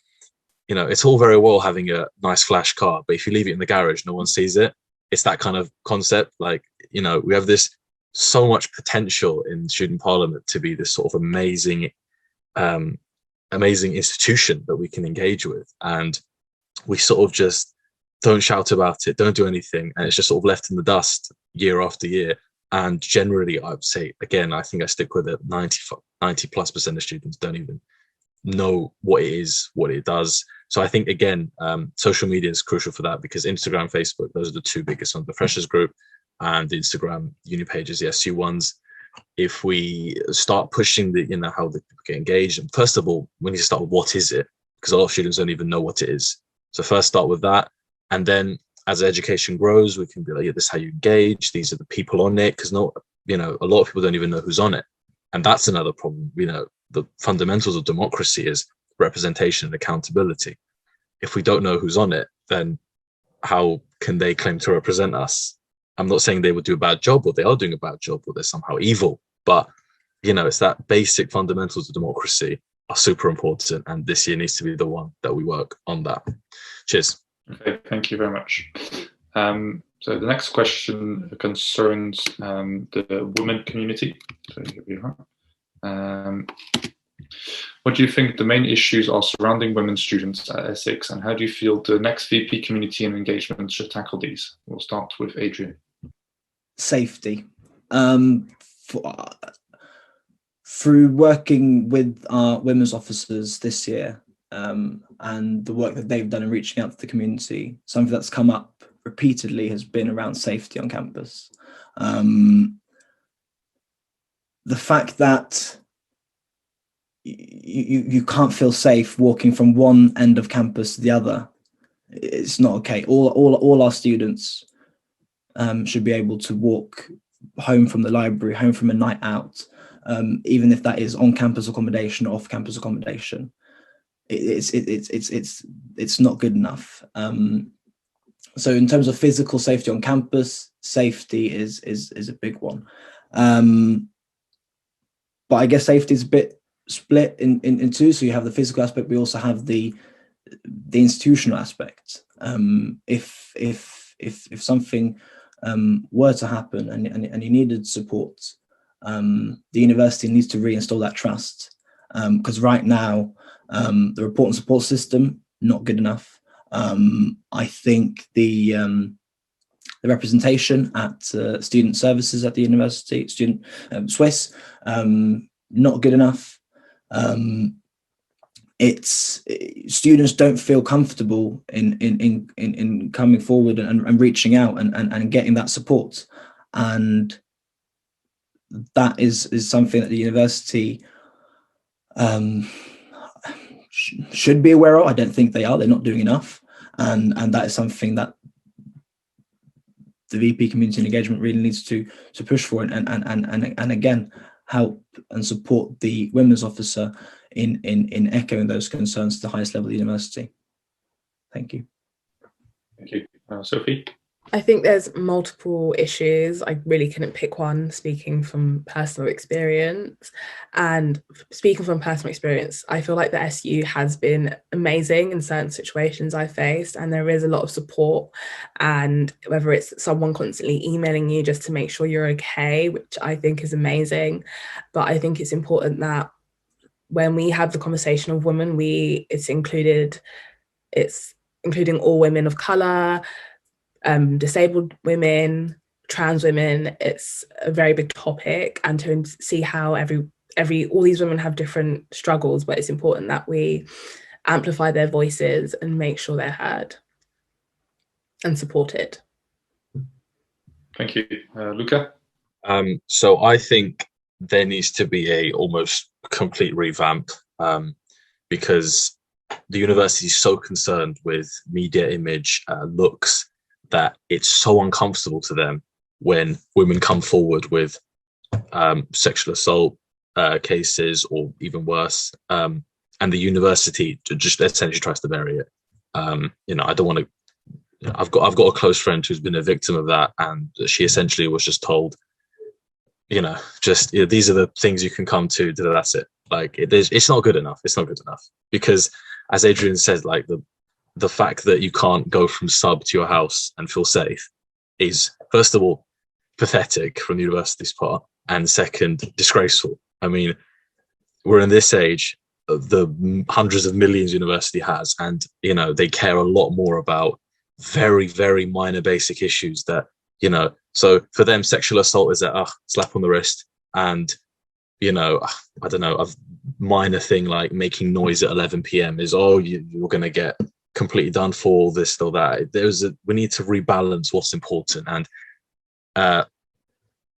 Speaker 5: It's all very well having a nice flash car, but if you leave it in the garage, no one sees it. It's that kind of concept. Like, we have this so much potential in student parliament to be this sort of amazing institution that we can engage with, and we sort of just don't shout about it, don't do anything, and it's just sort of left in the dust year after year. And generally, I'd say, again, I think I stick with it, 90+% of students don't even know what it is, what it does. So I think, again, social media is crucial for that, because Instagram, Facebook, those are the two biggest ones, the freshers group and the Instagram uni pages, the SU ones. If we start pushing how the people get engaged, and first of all, we need to start with what is it, because a lot of students don't even know what it is. So first start with that. And then as education grows, we can be like, yeah, this is how you engage. These are the people on it, because a lot of people don't even know who's on it. And that's another problem. The fundamentals of democracy is representation and accountability. If we don't know who's on it, then how can they claim to represent us? I'm not saying they would do a bad job, or they are doing a bad job, or they're somehow evil, but it's that basic fundamentals of democracy are super important, and this year needs to be the one that we work on that. Cheers.
Speaker 1: Okay, thank you very much. So the next question concerns the women community. So here we are. What do you think the main issues are surrounding women students at Essex, and how do you feel the next VP community and engagement should tackle these? We'll start with Adrian.
Speaker 3: Safety. Through working with our women's officers this year, and the work that they've done in reaching out to the community, something that's come up repeatedly has been around safety on campus. The fact that you can't feel safe walking from one end of campus to the other, it's not okay. All our students should be able to walk home from the library, home from a night out, even if that is on campus accommodation or off campus accommodation. It's not good enough. So in terms of physical safety on campus, safety is a big one. But I guess safety is a bit split in two. So you have the physical aspect, we also have the institutional aspect. If something were to happen and you needed support, the university needs to reinstall that trust. because right now the report and support system not good enough. I think the representation at student services at the university, student Swiss, not good enough. It's students don't feel comfortable in coming forward and reaching out and getting that support, and that is something that the university should be aware of. I don't think they are. They're not doing enough, and that is something that the VP community engagement really needs to push for, and again help and support the women's officer in echoing those concerns to the highest level of the university. Thank you.
Speaker 1: Thank you. Sophie?
Speaker 4: I think there's multiple issues. I really couldn't pick one, speaking from personal experience. And speaking from personal experience, I feel like the SU has been amazing in certain situations I faced, and there is a lot of support. And whether it's someone constantly emailing you just to make sure you're okay, which I think is amazing. But I think it's important that when we have the conversation of women, it's including all women of colour, disabled women, trans women. It's a very big topic, and to see how all these women have different struggles, but it's important that we amplify their voices and make sure they're heard and supported.
Speaker 1: Thank you. Luca?
Speaker 5: So I think there needs to be a almost complete revamp, because the university is so concerned with media image, looks, that it's so uncomfortable to them when women come forward with sexual assault cases or even worse, and the university just essentially tries to bury it. I don't want to. I've got a close friend who's been a victim of that, and she essentially was just told, these are the things you can come to. That's it. Like it's not good enough. It's not good enough, because, as Adrian said, like the fact that you can't go from sub to your house and feel safe is, first of all, pathetic from the university's part, and second, disgraceful. I mean, we're in this age of the hundreds of millions university has, and they care a lot more about very, very minor basic issues that, so for them, sexual assault is a slap on the wrist, and I don't know, a minor thing like making noise at 11 p.m. is, you're going to get completely done for, all this or that. We need to rebalance what's important, and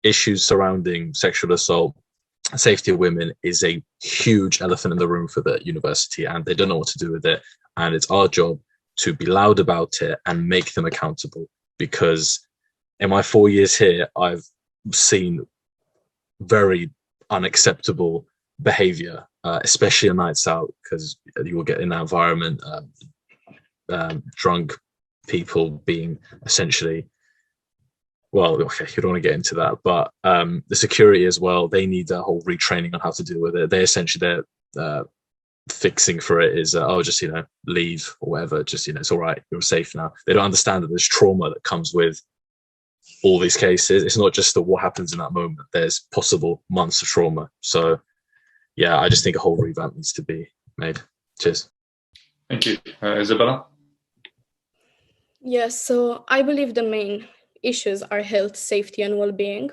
Speaker 5: issues surrounding sexual assault, safety of women is a huge elephant in the room for the university, and they don't know what to do with it. And it's our job to be loud about it and make them accountable, because in my 4 years here, I've seen very unacceptable behavior, especially on nights out, because you will get in that environment, drunk people being essentially, well, okay, you don't want to get into that, but the security as well, they need a whole retraining on how to deal with it. They essentially, their fixing for it is, just, leave or whatever, just, it's all right, you're safe now. They don't understand that there's trauma that comes with all these cases. It's not just what happens in that moment. There's possible months of trauma. So yeah, I just think a whole revamp needs to be made. Cheers.
Speaker 1: Thank you. Isabella?
Speaker 2: Yes, so I believe the main issues are health, safety, and well-being.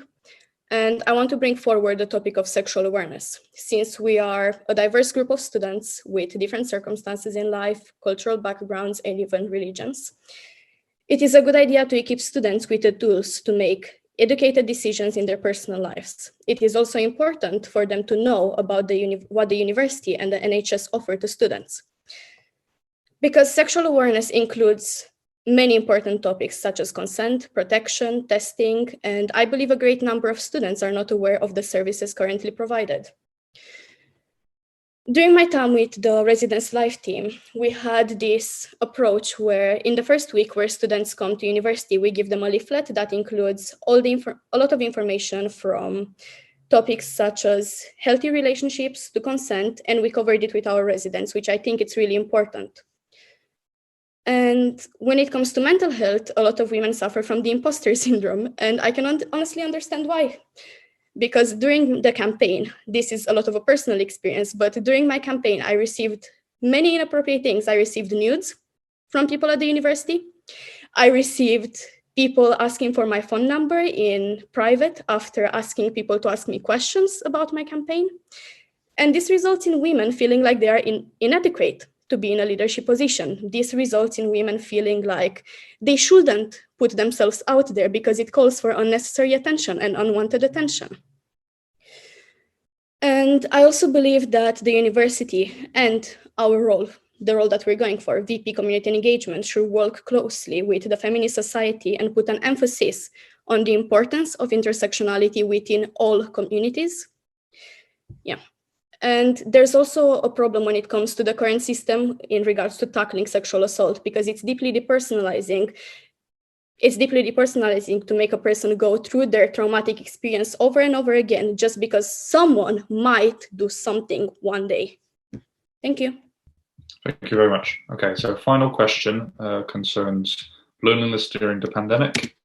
Speaker 2: And I want to bring forward the topic of sexual awareness, since we are a diverse group of students with different circumstances in life, cultural backgrounds, and even religions. It is a good idea to equip students with the tools to make educated decisions in their personal lives. It is also important for them to know about what the university and the NHS offer to students. Because sexual awareness includes many important topics such as consent, protection, testing, and I believe a great number of students are not aware of the services currently provided. During my time with the Residence Life team, we had this approach where in the first week where students come to university, we give them a leaflet that includes a lot of information from topics such as healthy relationships to consent, and we covered it with our residents, which I think it's really important. And when it comes to mental health, a lot of women suffer from the imposter syndrome, and I can honestly understand why. because during the campaign, this is a lot of a personal experience, but during my campaign, I received many inappropriate things. I received nudes from people at the university. I received people asking for my phone number in private after asking people to ask me questions about my campaign. And this results in women feeling like they are inadequate to be in a leadership position. This results in women feeling like they shouldn't put themselves out there because it calls for unnecessary attention and unwanted attention. And I also believe that the university and our role, the role that we're going for, VP Community Engagement, should work closely with the feminist society and put an emphasis on the importance of intersectionality within all communities. Yeah. And there's also a problem when it comes to the current system in regards to tackling sexual assault, because it's deeply depersonalizing. It's deeply depersonalizing to make a person go through their traumatic experience over and over again just because someone might do something one day. Thank you.
Speaker 1: Thank you very much. Okay, so final question concerns loneliness during the pandemic.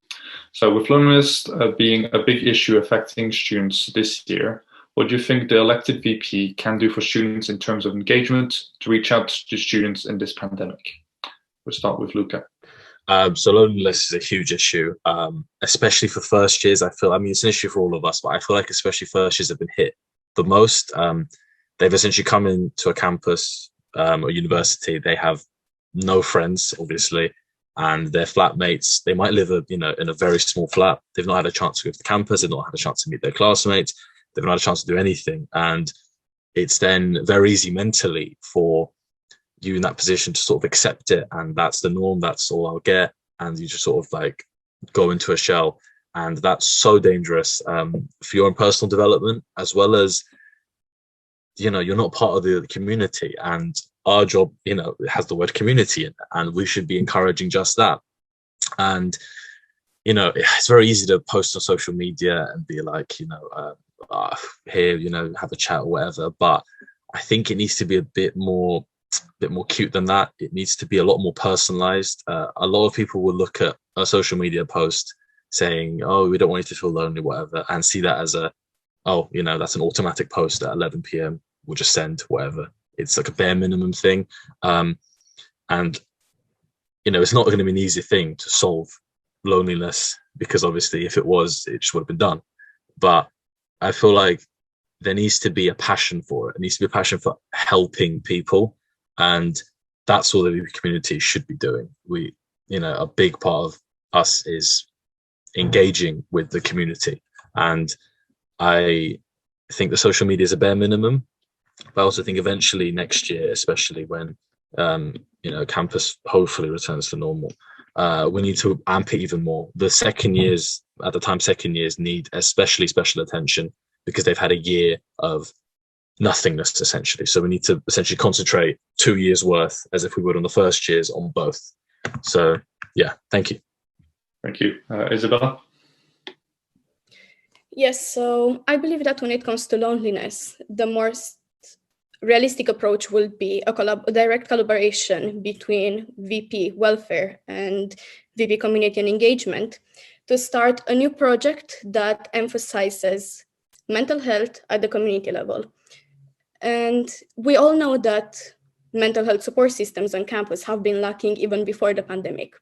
Speaker 1: So with loneliness being a big issue affecting students this year, what do you think the elected VP can do for students in terms of engagement to reach out to students in this pandemic? We'll start with Luca.
Speaker 5: So loneliness is a huge issue, especially for first years. It's an issue for all of us, but I feel like especially first years have been hit the most. They've essentially come into a campus or university. They have no friends, obviously, and their flatmates, they might live in a very small flat. They've not had a chance to go to the campus. They've not had a chance to meet their classmates. They've not had a chance to do anything. And it's then very easy mentally for you in that position to sort of accept it. And that's the norm. That's all I'll get. And you just sort of like go into a shell. And that's so dangerous for your own personal development, as well as, you're not part of the community. And our job, it has the word community in it. And we should be encouraging just that. And, it's very easy to post on social media and be like, here, have a chat or whatever. But I think it needs to be a bit more cute than that. It needs to be a lot more personalized. A lot of people will look at a social media post saying, oh, we don't want you to feel lonely, whatever, and see that as that's an automatic post at 11 p.m. We'll just send whatever. It's like a bare minimum thing. And, it's not going to be an easy thing to solve loneliness, because obviously if it was, it just would have been done. But I feel like there needs to be a passion for it. It needs to be a passion for helping people. And that's all the community should be doing. A big part of us is engaging with the community. And I think the social media is a bare minimum. But I also think eventually next year, especially when, campus hopefully returns to normal, we need to amp it even more. The second years need especially special attention, because they've had a year of nothingness, essentially. So we need to essentially concentrate 2 years worth, as if we would on the first years, on both. So, yeah, thank you.
Speaker 1: Thank you. Isabella?
Speaker 2: Yes, so I believe that when it comes to loneliness, the most realistic approach will be a direct collaboration between VP Welfare and VP Community and Engagement to start a new project that emphasizes mental health at the community level. And we all know that mental health support systems on campus have been lacking even before the pandemic.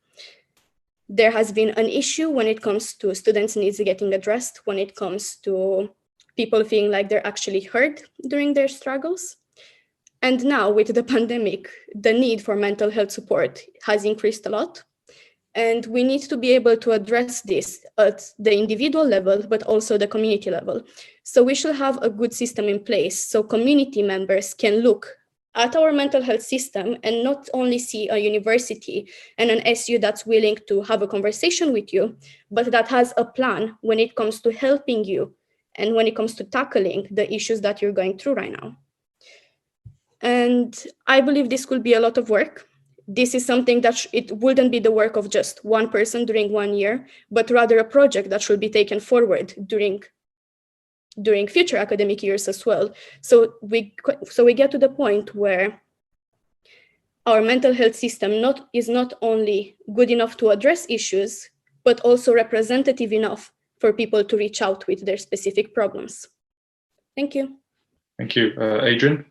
Speaker 2: There has been an issue when it comes to students' needs getting addressed, when it comes to people feeling like they're actually heard during their struggles. And now with the pandemic, the need for mental health support has increased a lot. And we need to be able to address this at the individual level, but also the community level. So we should have a good system in place so community members can look at our mental health system and not only see a university and an SU that's willing to have a conversation with you, but that has a plan when it comes to helping you and when it comes to tackling the issues that you're going through right now. And I believe this could be a lot of work. This is something that it wouldn't be the work of just one person during 1 year, but rather a project that should be taken forward during future academic years as well. So we get to the point where our mental health system is not only good enough to address issues, but also representative enough for people to reach out with their specific problems. Thank you.
Speaker 1: Thank you. Adrian?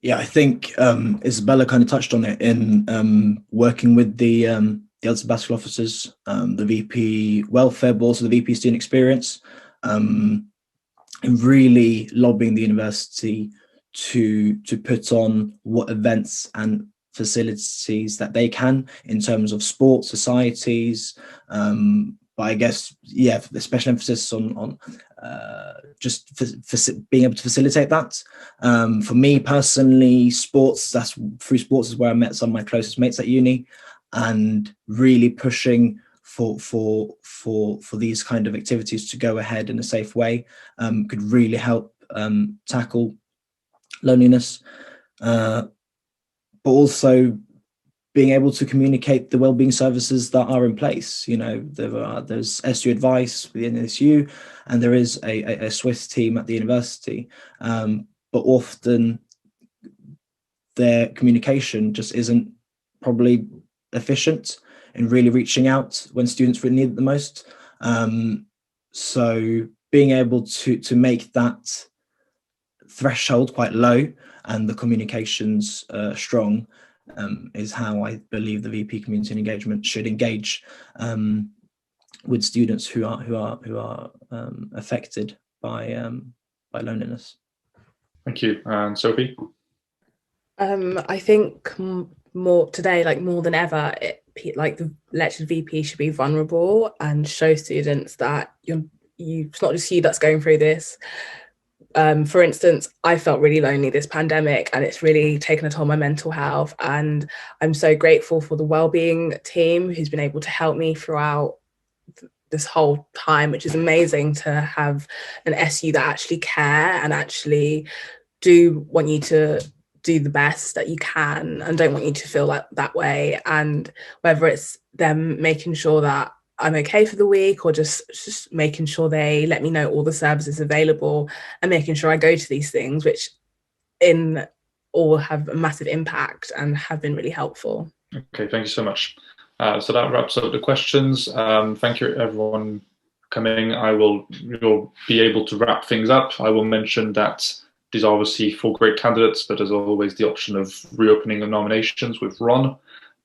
Speaker 3: Yeah, I think Isabella kind of touched on it in working with the other sabbatical officers, the VP welfare, but also the VP student experience, and really lobbying the university to put on what events and facilities that they can in terms of sports societies. But I guess, yeah, the special emphasis on just being able to facilitate that. For me personally, through sports is where I met some of my closest mates at uni, and really pushing for these kind of activities to go ahead in a safe way could really help tackle loneliness, but also being able to communicate the wellbeing services that are in place. You know, there's SU advice within SU, and there is a Swiss team at the university, but often their communication just isn't probably efficient in really reaching out when students really need it the most. So being able to make that threshold quite low and the communications strong is how I believe the VP community and engagement should engage with students who are affected by loneliness.
Speaker 1: Thank you. And Sophie?
Speaker 4: I think more today, like more than ever, like the lectured VP should be vulnerable and show students that it's not just you that's going through this. For instance, I felt really lonely this pandemic, and it's really taken a toll on my mental health. And I'm so grateful for the wellbeing team who's been able to help me throughout this whole time, which is amazing to have an SU that actually care and actually do want you to do the best that you can and don't want you to feel like that way. And whether it's them making sure that I'm okay for the week, or just making sure they let me know all the services available and making sure I go to these things, which in all have a massive impact and have been really helpful.
Speaker 1: Okay, thank you so much. So that wraps up the questions. Thank you everyone coming. You'll be able to wrap things up. I will mention that these are obviously 4 great candidates, but there's always the option of reopening of nominations with Ron,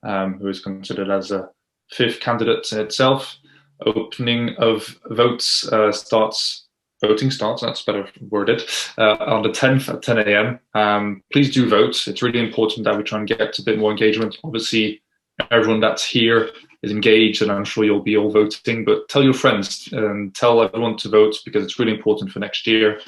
Speaker 1: who is considered as a 5th candidate in itself. Opening of votes voting starts, that's better worded, on the 10th at 10 a.m. Please do vote. It's really important that we try and get a bit more engagement. Obviously, everyone that's here is engaged, and I'm sure you'll be all voting, but tell your friends and tell everyone to vote, because it's really important for next year.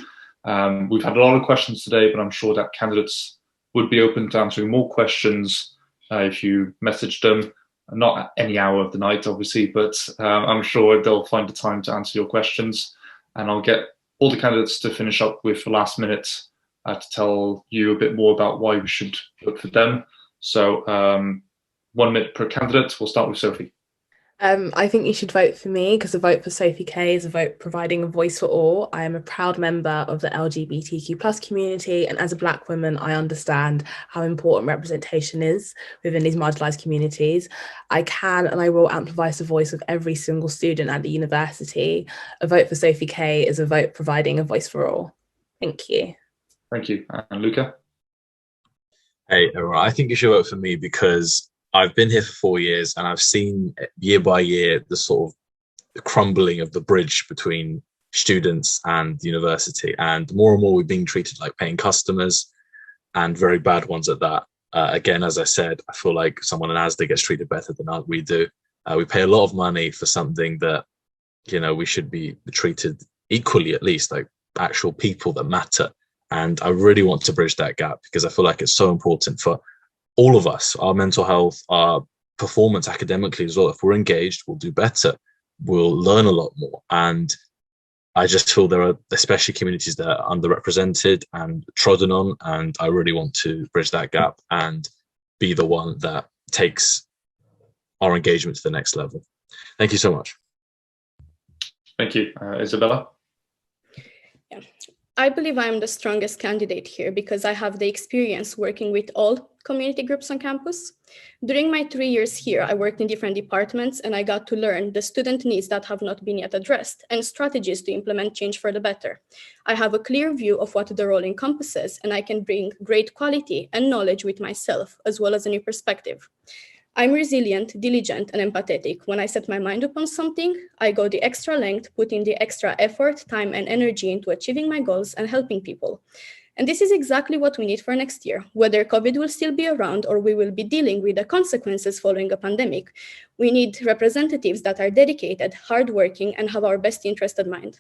Speaker 1: We've had a lot of questions today, but I'm sure that candidates would be open to answering more questions if you message them. Not at any hour of the night, obviously, but I'm sure they'll find the time to answer your questions. And I'll get all the candidates to finish up with the last minute to tell you a bit more about why we should vote for them. So 1 minute per candidate. We'll start with Sophie.
Speaker 4: I think you should vote for me, because a vote for Sophie K is a vote providing a voice for all. I am a proud member of the LGBTQ+ community, and as a Black woman, I understand how important representation is within these marginalised communities. I can and I will amplify the voice of every single student at the university. A vote for Sophie K is a vote providing a voice for all. Thank you.
Speaker 1: Thank you. And Luca?
Speaker 5: Hey, everyone, I think you should vote for me because I've been here for 4 years, and I've seen year by year the sort of crumbling of the bridge between students and the university. And more we're being treated like paying customers, and very bad ones at that. Again, as I said, I feel like someone in ASDA gets treated better than we do. We pay a lot of money for something that, we should be treated equally, at least, like actual people that matter. And I really want to bridge that gap, because I feel like it's so important for all of us, our mental health, our performance academically as well. If we're engaged, we'll do better. We'll learn a lot more. And I just feel there are especially communities that are underrepresented and trodden on. And I really want to bridge that gap and be the one that takes our engagement to the next level. Thank you so much.
Speaker 1: Thank you. Isabella?
Speaker 2: Yeah. I believe I am the strongest candidate here because I have the experience working with all community groups on campus. During my 3 years here, I worked in different departments and I got to learn the student needs that have not been yet addressed and strategies to implement change for the better. I have a clear view of what the role encompasses, and I can bring great quality and knowledge with myself, as well as a new perspective. I'm resilient, diligent, and empathetic. When I set my mind upon something, I go the extra length, putting the extra effort, time, and energy into achieving my goals and helping people. And this is exactly what we need for next year. Whether COVID will still be around or we will be dealing with the consequences following a pandemic, we need representatives that are dedicated, hardworking, and have our best interest in mind.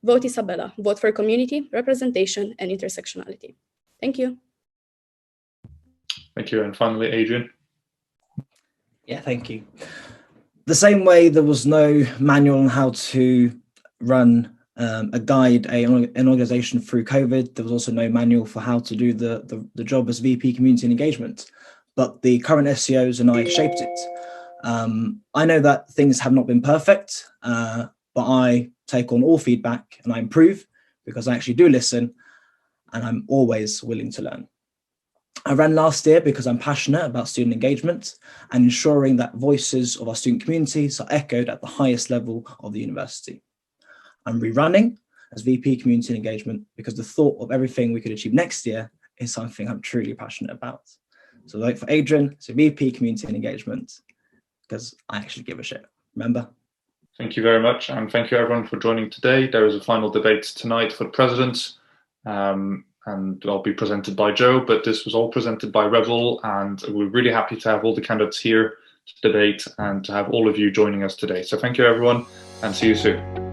Speaker 2: Vote Isabella. Vote for community, representation, and intersectionality. Thank you.
Speaker 1: Thank you. And finally, Adrian.
Speaker 3: Yeah, thank you. The same way there was no manual on how to run a guide, an organization through COVID, there was also no manual for how to do the job as VP Community and Engagement. But the current SEOs and I shaped it. I know that things have not been perfect, but I take on all feedback and I improve because I actually do listen and I'm always willing to learn. I ran last year because I'm passionate about student engagement and ensuring that voices of our student communities are echoed at the highest level of the university. I'm rerunning as VP Community and Engagement because the thought of everything we could achieve next year is something I'm truly passionate about. So vote for Adrian, so VP Community and Engagement, because I actually give a shit. Remember?
Speaker 1: Thank you very much. And thank you everyone for joining today. There is a final debate tonight for the president. And I'll be presented by Joe, but this was all presented by Rebel, and we're really happy to have all the candidates here to debate and to have all of you joining us today. So thank you everyone, and see you soon.